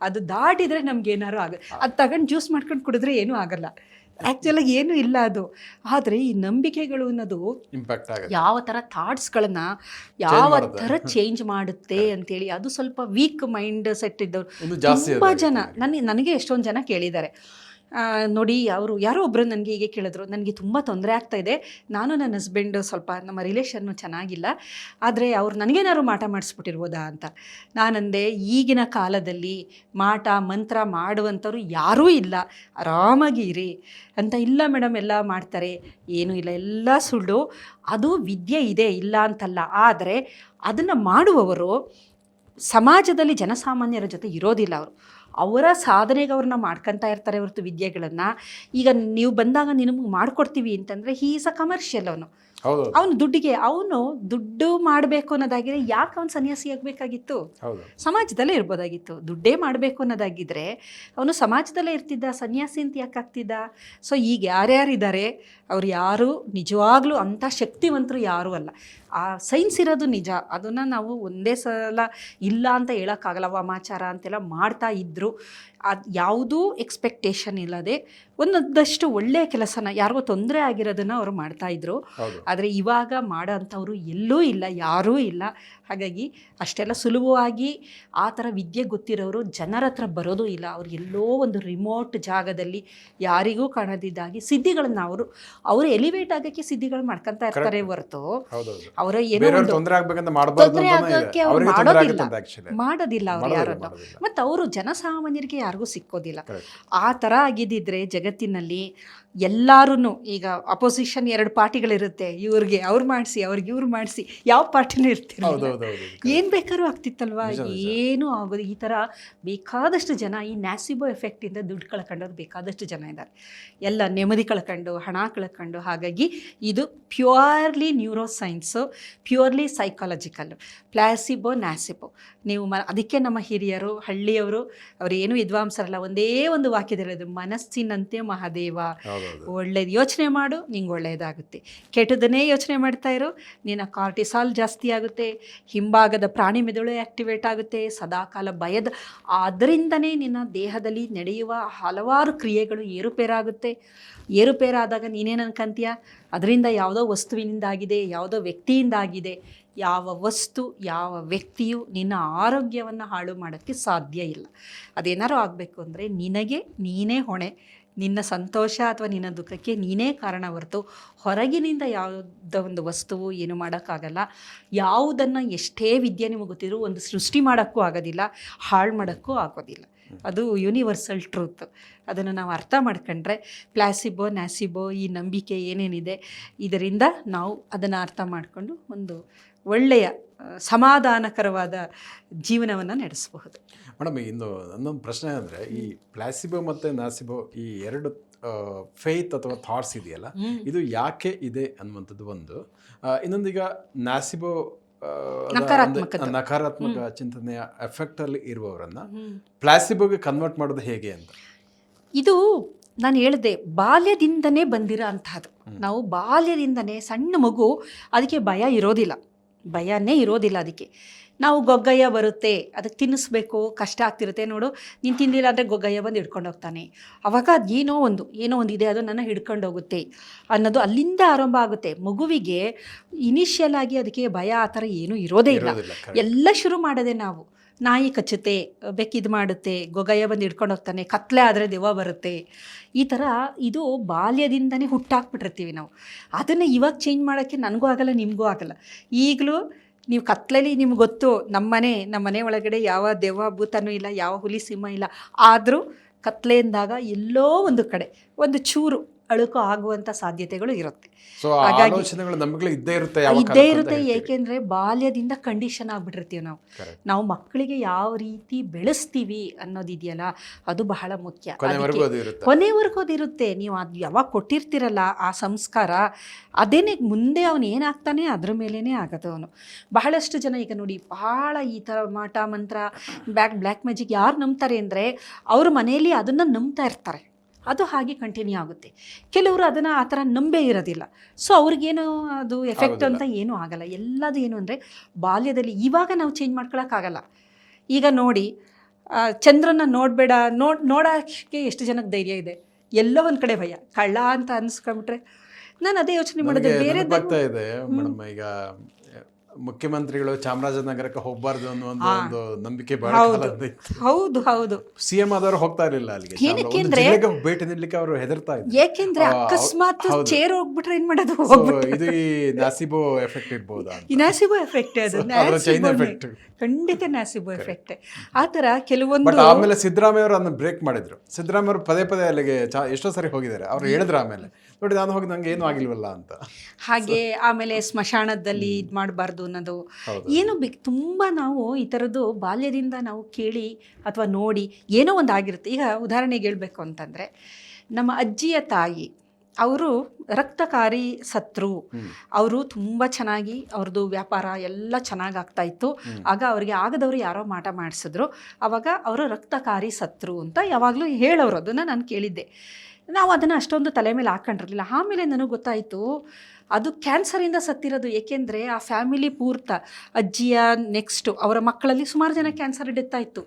ಅದು ದಾಟಿದರೆ ನಮ್ಗೇನಾರು ಆಗುತ್ತೆ. ಅದು ತಗೊಂಡು ಜ್ಯೂಸ್ ಮಾಡ್ಕೊಂಡು ಕುಡಿದ್ರೆ ಏನೂ ಆಗಲ್ಲ, ಆ್ಯಕ್ಚುಲಾಗಿ ಏನೂ ಇಲ್ಲ ಅದು. ಆದರೆ ಈ ನಂಬಿಕೆಗಳು ಅನ್ನೋದು ಇಂಪ್ಯಾಕ್ಟ್ ಆಗುತ್ತೆ, ಯಾವ ಥರ ಥಾಟ್ಸ್ಗಳನ್ನು ಯಾವ ಥರ ಚೇಂಜ್ ಮಾಡುತ್ತೆ ಅಂತೇಳಿ. ಅದು ಸ್ವಲ್ಪ ವೀಕ್ ಮೈಂಡ್ ಸೆಟ್ ಇದ್ದವರು ತುಂಬ ಜನ ನನಗೆ ಎಷ್ಟೊಂದು ಜನ ಕೇಳಿದ್ದಾರೆ. ನೋಡಿ, ಅವರು ಯಾರೋ ಒಬ್ಬರು ನನಗೆ ಹೀಗೆ ಕೇಳಿದ್ರು, ನನಗೆ ತುಂಬ ತೊಂದರೆ ಆಗ್ತಾ ಇದೆ, ನಾನು ನನ್ನ ಹಸ್ಬೆಂಡು ಸ್ವಲ್ಪ ನಮ್ಮ ರಿಲೇಷನ್ನು ಚೆನ್ನಾಗಿಲ್ಲ, ಆದರೆ ಅವ್ರು ನನಗೇನಾದ್ರು ಮಾಟ ಮಾಡಿಸ್ಬಿಟ್ಟಿರ್ಬೋದಾ ಅಂತ. ನಾನಂದೆ, ಈಗಿನ ಕಾಲದಲ್ಲಿ ಮಾಟ ಮಂತ್ರ ಮಾಡುವಂಥವ್ರು ಯಾರೂ ಇಲ್ಲ, ಆರಾಮಾಗಿ ಇರಿ ಅಂತ. ಇಲ್ಲ ಮೇಡಮ್, ಎಲ್ಲ ಮಾಡ್ತಾರೆ, ಏನೂ ಇಲ್ಲ, ಎಲ್ಲ ಸುಳ್ಳು. ಅದು ವಿದ್ಯೆ ಇದೆ, ಇಲ್ಲ ಅಂತಲ್ಲ. ಆದರೆ ಅದನ್ನು ಮಾಡುವವರು ಸಮಾಜದಲ್ಲಿ ಜನಸಾಮಾನ್ಯರ ಜೊತೆ ಇರೋದಿಲ್ಲ. ಅವರ ಸಾಧನೆಗೆ ಅವ್ರನ್ನ ಮಾಡ್ಕೊತಾ ಇರ್ತಾರೆ ಹೊರತು ವಿದ್ಯೆಗಳನ್ನು. ಈಗ ನೀವು ಬಂದಾಗ ನಿನಗೆ ಮಾಡಿಕೊಡ್ತೀವಿ ಅಂತಂದರೆ ಹೀ ಈಸ್ ಅ ಕಮರ್ಷಿಯಲ್. ಅವನು ದುಡ್ಡಿಗೆ, ಅವನು ದುಡ್ಡು ಮಾಡಬೇಕು ಅನ್ನೋದಾಗಿದ್ರೆ ಯಾಕೆ ಅವನು ಸನ್ಯಾಸಿ ಆಗಬೇಕಾಗಿತ್ತು? ಸಮಾಜದಲ್ಲೇ ಇರ್ಬೋದಾಗಿತ್ತು. ದುಡ್ಡೇ ಮಾಡಬೇಕು ಅನ್ನೋದಾಗಿದ್ದರೆ ಅವನು ಸಮಾಜದಲ್ಲೇ ಇರ್ತಿದ್ದ, ಸನ್ಯಾಸಿ ಅಂತ ಯಾಕೆ ಆಗ್ತಿದ್ದ? ಸೊ ಈಗ ಯಾರ್ಯಾರಿದ್ದಾರೆ ಅವ್ರು ಯಾರು ನಿಜವಾಗ್ಲೂ ಅಂಥ ಶಕ್ತಿವಂತರು ಯಾರೂ ಅಲ್ಲ. ಆ ಸೈನ್ಸ್ ಇರೋದು ನಿಜ, ಅದನ್ನು ನಾವು ಒಂದೇ ಸಲ ಇಲ್ಲ ಅಂತ ಹೇಳೋಕ್ಕಾಗಲ್ಲ. ವಾಮಾಚಾರ ಅಂತೆಲ್ಲ ಮಾಡ್ತಾ ಇದ್ದರು, ಅದು ಯಾವುದೂ ಎಕ್ಸ್ಪೆಕ್ಟೇಷನ್ ಇಲ್ಲದೆ ಒಂದಷ್ಟು ಒಳ್ಳೆಯ ಕೆಲಸನ, ಯಾರಿಗೂ ತೊಂದರೆ ಆಗಿರೋದನ್ನು ಅವರು ಮಾಡ್ತಾಯಿದ್ರು. ಆದರೆ ಇವಾಗ ಮಾಡೋ ಅಂಥವ್ರು ಎಲ್ಲೂ ಇಲ್ಲ, ಯಾರೂ ಇಲ್ಲ. ಹಾಗಾಗಿ ಅಷ್ಟೆಲ್ಲ ಸುಲಭವಾಗಿ ಆ ಥರ ವಿದ್ಯೆ ಗೊತ್ತಿರೋರು ಜನರ ಹತ್ರ ಬರೋದು ಇಲ್ಲ. ಅವ್ರು ಎಲ್ಲೋ ಒಂದು ರಿಮೋಟ್ ಜಾಗದಲ್ಲಿ ಯಾರಿಗೂ ಕಾಣದಿದ್ದಾಗಿ ಸಿದ್ಧಿಗಳನ್ನು ಅವರು ಎಲಿವೇಟ್ ಆಗೋಕ್ಕೆ ಸಿದ್ಧಿಗಳು ಮಾಡ್ಕೊತಾ ಇರ್ತಾರೆ ಹೊರತು ಅವರ ಏನೋ ತೊಂದರೆ ಆಗೋಕ್ಕೆ ಅವ್ರು ಮಾಡೋದಿಲ್ಲ ಅವ್ರು ಯಾರನ್ನು. ಮತ್ತು ಅವರು ಜನಸಾಮಾನ್ಯರಿಗೆ ಯಾರಿಗೂ ಸಿಕ್ಕೋದಿಲ್ಲ. ಆ ಥರ ಆಗಿದ್ದಿದ್ರೆ ಜಗತ್ತಿನಲ್ಲಿ ಎಲ್ಲರೂ, ಈಗ ಅಪೋಸಿಷನ್ 2 ಪಾರ್ಟಿಗಳಿರುತ್ತೆ, ಇವ್ರಿಗೆ ಅವ್ರು ಮಾಡಿಸಿ, ಅವ್ರಿಗೆ ಇವ್ರು ಮಾಡಿಸಿ, ಯಾವ ಪಾರ್ಟಿನೂ ಇರ್ತಿರಲಿಲ್ಲ, ಏನು ಬೇಕಾದ್ರೂ ಆಗ್ತಿತ್ತಲ್ವ. ಏನೂ ಆಗೋದು. ಈ ಥರ ಬೇಕಾದಷ್ಟು ಜನ ಈ ನ್ಯಾಸಿಬೋ ಎಫೆಕ್ಟಿಂದ ದುಡ್ಡು ಕಳ್ಕೊಂಡವ್ರು ಬೇಕಾದಷ್ಟು ಜನ ಇದ್ದಾರೆ. ಎಲ್ಲ ನೆಮ್ಮದಿ ಕಳ್ಕೊಂಡು, ಹಣ ಕಳ್ಕೊಂಡು. ಹಾಗಾಗಿ ಇದು purely neuro science, purely psychological. Placebo nocebo ನೀವು ಅದಕ್ಕೆ ನಮ್ಮ ಹಿರಿಯರು, ಹಳ್ಳಿಯವರು, ಅವ್ರು ಏನು ವಿದ್ವಾಂಸರಲ್ಲ, ಒಂದೇ ಒಂದು ವಾಕ್ಯದಲ್ಲಿ ಹೇಳಿದ್ರು, ಮನಸ್ಸಿನಂತೆ ಮಹಾದೇವ. ಒಳ್ಳೇದು ಯೋಚನೆ ಮಾಡು, ನಿಂಗೆ ಒಳ್ಳೆಯದಾಗುತ್ತೆ. ಕೆಟ್ಟದನ್ನೇ ಯೋಚನೆ ಮಾಡ್ತಾ ಇರೋ, ನಿನ್ನ ಕಾರ್ಟಿಸಾಲ್ ಜಾಸ್ತಿ ಆಗುತ್ತೆ, ಹಿಂಭಾಗದ ಪ್ರಾಣಿ ಮೆದುಳು ಆ್ಯಕ್ಟಿವೇಟ್ ಆಗುತ್ತೆ, ಸದಾಕಾಲ ಭಯದ, ಅದರಿಂದನೇ ನಿನ್ನ ದೇಹದಲ್ಲಿ ನಡೆಯುವ ಹಲವಾರು ಕ್ರಿಯೆಗಳು ಏರುಪೇರಾಗುತ್ತೆ. ಏರುಪೇರಾದಾಗ ನೀನೇನು ಅನ್ಕಂತೀಯ, ಅದರಿಂದ ಯಾವುದೋ ವಸ್ತುವಿನಿಂದಾಗಿದೆ, ಯಾವುದೋ ವ್ಯಕ್ತಿಯಿಂದಾಗಿದೆ. ಯಾವ ವಸ್ತು ಯಾವ ವ್ಯಕ್ತಿಯು ನಿನ್ನ ಆರೋಗ್ಯವನ್ನು ಹಾಳು ಮಾಡೋಕ್ಕೆ ಸಾಧ್ಯ ಇಲ್ಲ. ಅದೇನಾರು ಆಗಬೇಕು ಅಂದರೆ ನಿನಗೆ ನೀನೇ ಹೊಣೆ. ನಿನ್ನ ಸಂತೋಷ ಅಥವಾ ನಿನ್ನ ದುಃಖಕ್ಕೆ ನೀನೇ ಕಾರಣ ಹೊರತು ಹೊರಗಿನಿಂದ ಯಾವುದೋ ಒಂದು ವಸ್ತುವು ಏನು ಮಾಡೋಕ್ಕಾಗಲ್ಲ. ಯಾವುದನ್ನು ಎಷ್ಟೇ ವಿದ್ಯೆ ನಿಮಗೆ ಗೊತ್ತಿದ್ರು ಒಂದು ಸೃಷ್ಟಿ ಮಾಡೋಕ್ಕೂ ಆಗೋದಿಲ್ಲ, ಹಾಳು ಮಾಡೋಕ್ಕೂ ಆಗೋದಿಲ್ಲ. ಅದು ಯೂನಿವರ್ಸಲ್ ಟ್ರೂತ್. ಅದನ್ನು ನಾವು ಅರ್ಥ ಮಾಡ್ಕೊಂಡ್ರೆ ಪ್ಲಾಸಿಬೋ ನ್ಯಾಸಿಬೋ ಈ ನಂಬಿಕೆ ಏನೇನಿದೆ ಇದರಿಂದ ನಾವು ಅದನ್ನು ಅರ್ಥ ಮಾಡಿಕೊಂಡು ಒಂದು ಒಳ್ಳೆಯ ಸಮಾಧಾನಕರವಾದ ಜೀವನವನ್ನು ನಡೆಸಬಹುದು. ಮೇಡಮ್, ಇನ್ನು ನನ್ನೊಂದು ಪ್ರಶ್ನೆ ಅಂದರೆ, ಈ ಪ್ಲಾಸಿಬೋ ಮತ್ತು ನಾಸಿಬೋ ಈ ಎರಡು ಫೇತ್ ಅಥವಾ ಥಾಟ್ಸ್ ಇದೆಯಲ್ಲ, ಇದು ಯಾಕೆ ಇದೆ ಅನ್ನುವಂಥದ್ದು ಒಂದು. ಇನ್ನೊಂದೀಗ ನಾಸಿಬೋ ನಕಾರಾತ್ಮಕ ಚಿಂತನೆಯ ಎಫೆಕ್ಟ್ ಅಲ್ಲಿ ಇರುವವರನ್ನ ಪ್ಲಾಸಿಬೋಗೆ ಕನ್ವರ್ಟ್ ಮಾಡೋದು ಹೇಗೆ ಅಂತ. ಇದು ನಾನು ಹೇಳಿದೆ, ಬಾಲ್ಯದಿಂದನೇ ಬಂದಿರೋ ಅಂತಹದ್ದು. ನಾವು ಬಾಲ್ಯದಿಂದನೇ ಸಣ್ಣ ಮಗು, ಅದಕ್ಕೆ ಭಯ ಇರೋದಿಲ್ಲ, ಭಯನೇ ಇರೋದಿಲ್ಲ ಅದಕ್ಕೆ. ನಾವು ಗೊಗ್ಗಯ್ಯ ಬರುತ್ತೆ, ಅದಕ್ಕೆ ತಿನ್ನಿಸ್ಬೇಕು, ಕಷ್ಟ ಆಗ್ತಿರುತ್ತೆ. ನೋಡು, ನೀನು ತಿಂದಿಲ್ಲ ಅಂದರೆ ಗೊಗ್ಗಯ್ಯ ಬಂದು ಹಿಡ್ಕೊಂಡು ಹೋಗ್ತಾನೆ. ಅವಾಗ ಅದು ಏನೋ ಒಂದು ಇದೆ, ಅದು ನನ್ನ ಹಿಡ್ಕೊಂಡು ಹೋಗುತ್ತೆ ಅನ್ನೋದು ಅಲ್ಲಿಂದ ಆರಂಭ ಆಗುತ್ತೆ. ಮಗುವಿಗೆ ಇನಿಷಿಯಲ್ ಆಗಿ ಅದಕ್ಕೆ ಭಯ ಆ ಥರ ಏನೂ ಇರೋದೇ ಇಲ್ಲ. ಎಲ್ಲ ಶುರು ಮಾಡೋದೆ ನಾವು. ನಾಯಿ ಕಚ್ಚುತ್ತೆ, ಬೆಕ್ಕಿದು ಮಾಡುತ್ತೆ, ಗೊಗ್ಗಯ್ಯ ಬಂದು ಹಿಡ್ಕೊಂಡು ಹೋಗ್ತಾನೆ, ಕತ್ಲೆ ಆದರೆ ದೆವ್ವ ಬರುತ್ತೆ. ಈ ಥರ ಇದು ಬಾಲ್ಯದಿಂದನೇ ಹುಟ್ಟಾಕ್ಬಿಟ್ಟಿರ್ತೀವಿ ನಾವು. ಅದನ್ನು ಇವಾಗ ಚೇಂಜ್ ಮಾಡೋಕ್ಕೆ ನನಗೂ ಆಗಲ್ಲ, ನಿಮಗೂ ಆಗಲ್ಲ. ಈಗಲೂ ನೀವು ಕತ್ಲಲ್ಲಿ ನಿಮ್ಗೆ ಗೊತ್ತು, ನಮ್ಮ ಮನೆ ಒಳಗಡೆ ಯಾವ ದೆವ್ವ ಭೂತನೂ ಇಲ್ಲ, ಯಾವ ಹುಲಿ ಸಿಂಹ ಇಲ್ಲ. ಆದರೂ ಕತ್ಲೆಯಿಂದಾಗ ಎಲ್ಲೋ ಒಂದು ಕಡೆ ಒಂದು ಚೂರು ಅಳುಕು ಆಗುವಂಥ ಸಾಧ್ಯತೆಗಳು ಇರುತ್ತೆ. ಹಾಗಾಗಿ ಇದ್ದೇ ಇರುತ್ತೆ. ಏಕೆಂದರೆ ಬಾಲ್ಯದಿಂದ ಕಂಡೀಷನ್ ಆಗಿಬಿಟ್ಟಿರ್ತೀವಿ ನಾವು ಮಕ್ಕಳಿಗೆ ಯಾವ ರೀತಿ ಬೆಳೆಸ್ತೀವಿ ಅನ್ನೋದಿದೆಯಲ್ಲ, ಅದು ಬಹಳ ಮುಖ್ಯ. ಕೊನೆವರೆಗೂ ಅದಿರುತ್ತೆ. ನೀವು ಅದು ಯಾವಾಗ ಕೊಟ್ಟಿರ್ತೀರಲ್ಲ ಆ ಸಂಸ್ಕಾರ, ಅದೇನೇ ಮುಂದೆ ಅವನು ಏನಾಗ್ತಾನೆ ಅದ್ರ ಮೇಲೇ ಆಗೋದು ಅವನು. ಬಹಳಷ್ಟು ಜನ ಈಗ ನೋಡಿ, ಬಹಳ ಈ ಥರ ಮಾಟ ಮಂತ್ರ ಬ್ಲ್ಯಾಕ್ ಮ್ಯಾಜಿಕ್ ಯಾರು ನಂಬ್ತಾರೆ ಅಂದರೆ ಅವ್ರ ಮನೆಯಲ್ಲಿ ಅದನ್ನು ನಂಬ್ತಾ ಇರ್ತಾರೆ. ಅದು ಹಾಗೆ ಕಂಟಿನ್ಯೂ ಆಗುತ್ತೆ. ಕೆಲವರು ಅದನ್ನು ಆ ಥರ ನಂಬೇ ಇರೋದಿಲ್ಲ. ಸೊ ಅವ್ರಿಗೇನು ಅದು ಎಫೆಕ್ಟ್ ಅಂತ ಏನೂ ಆಗಲ್ಲ. ಎಲ್ಲದು ಏನು ಅಂದರೆ ಬಾಲ್ಯದಲ್ಲಿ, ಇವಾಗ ನಾವು ಚೇಂಜ್ ಮಾಡ್ಕೊಳಕ್ಕಾಗಲ್ಲ. ಈಗ ನೋಡಿ, ಚಂದ್ರನ ನೋಡಬೇಡ, ನೋಡೋಕ್ಕೆ ಎಷ್ಟು ಜನಕ್ಕೆ ಧೈರ್ಯ ಇದೆ. ಎಲ್ಲೋ ಒಂದು ಕಡೆ ಭಯ, ಕಳ್ಳ ಅಂತ ಅನ್ಸ್ಕೊಂಡ್ಬಿಟ್ರೆ ನಾನು ಅದೇ ಯೋಚನೆ ಮಾಡೋದು. ಬೇರೆ ಇದೆ ಮೇಡಮ್, ಈಗ ಮುಖ್ಯಮಂತ್ರಿಗಳು ಚಾಮರಾಜನಗರಕ್ಕೆ ಹೋಗಬಾರ್ದು ಅನ್ನೋ ಒಂದು ನಂಬಿಕೆ ಹೌದು ಸಿಎಂ ಆದವರು ಹೋಗ್ತಾ ಇರಲಿಲ್ಲ ಅಲ್ಲಿಗೆ, ಭೇಟಿ ನೀಡಲಿಕ್ಕೆ ಅವರು ಹೆದರ್ತಾ ಇದ್ರು. ಏಕೆಂದ್ರೆ ಅಕಸ್ಮಾತ್ ಚೇರ್ ಹೋಗ್ಬಿಟ್ರೆ ಏನ್ ಮಾಡೋದು? ಇದು ಈ ನಾಸಿಬೋ ಎಫೆಕ್ಟ್ ಇರ್ಬೋದಾ? ಈ ನಾಸಿಬೋ ಎಫೆಕ್ಟ್ ಅದು ಖಂಡಿತ ನಾಸಿಬೋ ಎಫೆಕ್ಟ್. ಆ ತರ ಕೆಲವೊಂದು. ಆಮೇಲೆ ಸಿದ್ದರಾಮಯ್ಯ ಅವರು ಅದನ್ನ ಬ್ರೇಕ್ ಮಾಡಿದ್ರು. ಸಿದ್ದರಾಮಯ್ಯ ಅವರು ಪದೇ ಅಲ್ಲಿಗೆ ಎಷ್ಟೋ ಸರಿ ಹೋಗಿದ್ದಾರೆ. ಅವ್ರು ಹೇಳಿದ್ರು ಆಮೇಲೆ, ನೋಡಿ ನಾನು ಹೋಗಿ ನಂಗೆ ಏನು ಆಗಿಲ್ವಲ್ಲ ಅಂತ. ಹಾಗೆ ಆಮೇಲೆ ಸ್ಮಶಾನದಲ್ಲಿ ಇದು ಮಾಡಬಾರ್ದು ಅನ್ನೋದು ಏನು ಬೇಕು. ತುಂಬ ನಾವು ಈ ಥರದ್ದು ಬಾಲ್ಯದಿಂದ ನಾವು ಕೇಳಿ ಅಥವಾ ನೋಡಿ ಏನೋ ಒಂದು ಆಗಿರುತ್ತೆ. ಈಗ ಉದಾಹರಣೆಗೆ ಹೇಳ್ಬೇಕು ಅಂತಂದರೆ, ನಮ್ಮ ಅಜ್ಜಿಯ ತಾಯಿ ಅವರು ರಕ್ತಕಾರಿ ಸತ್ರು. ಅವರು ತುಂಬ ಚೆನ್ನಾಗಿ ಅವ್ರದ್ದು ವ್ಯಾಪಾರ ಎಲ್ಲ ಚೆನ್ನಾಗಿ ಆಗ್ತಾಯಿತ್ತು. ಆಗ ಅವರಿಗೆ ಆಗದವರು ಯಾರೋ ಮಾಟ ಮಾಡಿಸಿದ್ರು. ಆವಾಗ ಅವರು ರಕ್ತಕಾರಿ ಸತ್ರು ಅಂತ ಯಾವಾಗಲೂ ಹೇಳೋರು. ಅದನ್ನು ನಾನು ಕೇಳಿದ್ದೆ. ನಾವು ಅದನ್ನು ಅಷ್ಟೊಂದು ತಲೆ ಮೇಲೆ ಹಾಕೊಂಡಿರಲಿಲ್ಲ. ಆಮೇಲೆ ನನಗೆ ಗೊತ್ತಾಯಿತು ಅದು ಕ್ಯಾನ್ಸರಿಂದ ಸತ್ತಿರೋದು. ಏಕೆಂದರೆ ಆ ಫ್ಯಾಮಿಲಿ ಪೂರ್ತ ಅಜ್ಜಿಯ ನೆಕ್ಸ್ಟು ಅವರ ಮಕ್ಕಳಲ್ಲಿ ಸುಮಾರು ಜನ ಕ್ಯಾನ್ಸರ್ ಡೆತ್ ಆಯಿತು.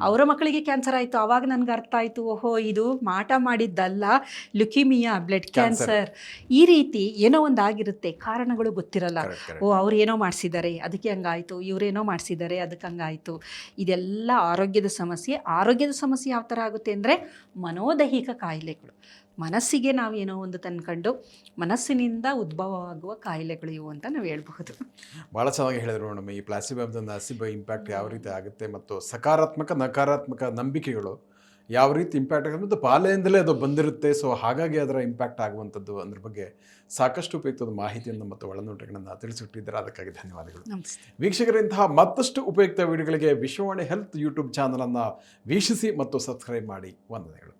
ಅವರ ಮಕ್ಕಳಿಗೆ ಕ್ಯಾನ್ಸರ್ ಆಯಿತು. ಆವಾಗ ನನಗೆ ಅರ್ಥ ಆಯಿತು, ಓಹೋ ಇದು ಮಾಟ ಮಾಡಿದ್ದಲ್ಲ, ಲ್ಯುಕಿಮಿಯಾ, ಬ್ಲಡ್ ಕ್ಯಾನ್ಸರ್. ಈ ರೀತಿ ಏನೋ ಒಂದು ಆಗಿರುತ್ತೆ, ಕಾರಣಗಳು ಗೊತ್ತಿರಲ್ಲ. ಓ ಅವ್ರು ಏನೋ ಮಾಡಿಸಿದ್ದಾರೆ ಅದಕ್ಕೆ ಹಂಗಾಯಿತು, ಇವರೇನೋ ಮಾಡಿಸಿದ್ದಾರೆ ಅದಕ್ಕೆ ಹಂಗಾಯಿತು. ಇದೆಲ್ಲ ಆರೋಗ್ಯದ ಸಮಸ್ಯೆ. ಆರೋಗ್ಯದ ಸಮಸ್ಯೆ ಯಾವ ಥರ ಆಗುತ್ತೆ ಅಂದರೆ ಮನೋದೈಹಿಕ ಕಾಯಿಲೆಗಳು. ಮನಸ್ಸಿಗೆ ನಾವು ಏನೋ ಒಂದು ತಂದ್ಕೊಂಡು ಮನಸ್ಸಿನಿಂದ ಉದ್ಭವವಾಗುವ ಕಾಯಿಲೆಗಳು ಇವು ಅಂತ ನಾವು ಹೇಳ್ಬಹುದು. ಭಾಳ ಚೆನ್ನಾಗಿ ಹೇಳಿದ್ರು ಮೇಡಮ್. ಈ ಪ್ಲಾಸಿಬೋ ಮತ್ತು ನಾಸಿಬೋ ಇಂಪ್ಯಾಕ್ಟ್ ಯಾವ ರೀತಿ ಆಗುತ್ತೆ ಮತ್ತು ಸಕಾರಾತ್ಮಕ ನಕಾರಾತ್ಮಕ ನಂಬಿಕೆಗಳು ಯಾವ ರೀತಿ ಇಂಪ್ಯಾಕ್ಟ್ ಆಗುತ್ತೆ ಮತ್ತು ಬಾಲ್ಯದಿಂದಲೇ ಅದು ಬಂದಿರುತ್ತೆ. ಸೊ ಹಾಗಾಗಿ ಅದರ ಇಂಪ್ಯಾಕ್ಟ್ ಆಗುವಂಥದ್ದು ಅದ್ರ ಬಗ್ಗೆ ಸಾಕಷ್ಟು ಉಪಯುಕ್ತವಾದ ಮಾಹಿತಿಯನ್ನು ಮತ್ತು ಒಳನೋಟಗಳನ್ನು ತಿಳಿಸಿಟ್ಟಿದ್ದಾರೆ. ಅದಕ್ಕಾಗಿ ಧನ್ಯವಾದಗಳು. ವೀಕ್ಷಕರ, ಇಂತಹ ಮತ್ತಷ್ಟು ಉಪಯುಕ್ತ ವಿಡಿಯೋಗಳಿಗೆ ವಿಶ್ವವಾಣಿ ಹೆಲ್ತ್ ಯೂಟ್ಯೂಬ್ ಚಾನಲನ್ನು ವೀಕ್ಷಿಸಿ ಮತ್ತು ಸಬ್ಸ್ಕ್ರೈಬ್ ಮಾಡಿ. ವಂದನೆಗಳು.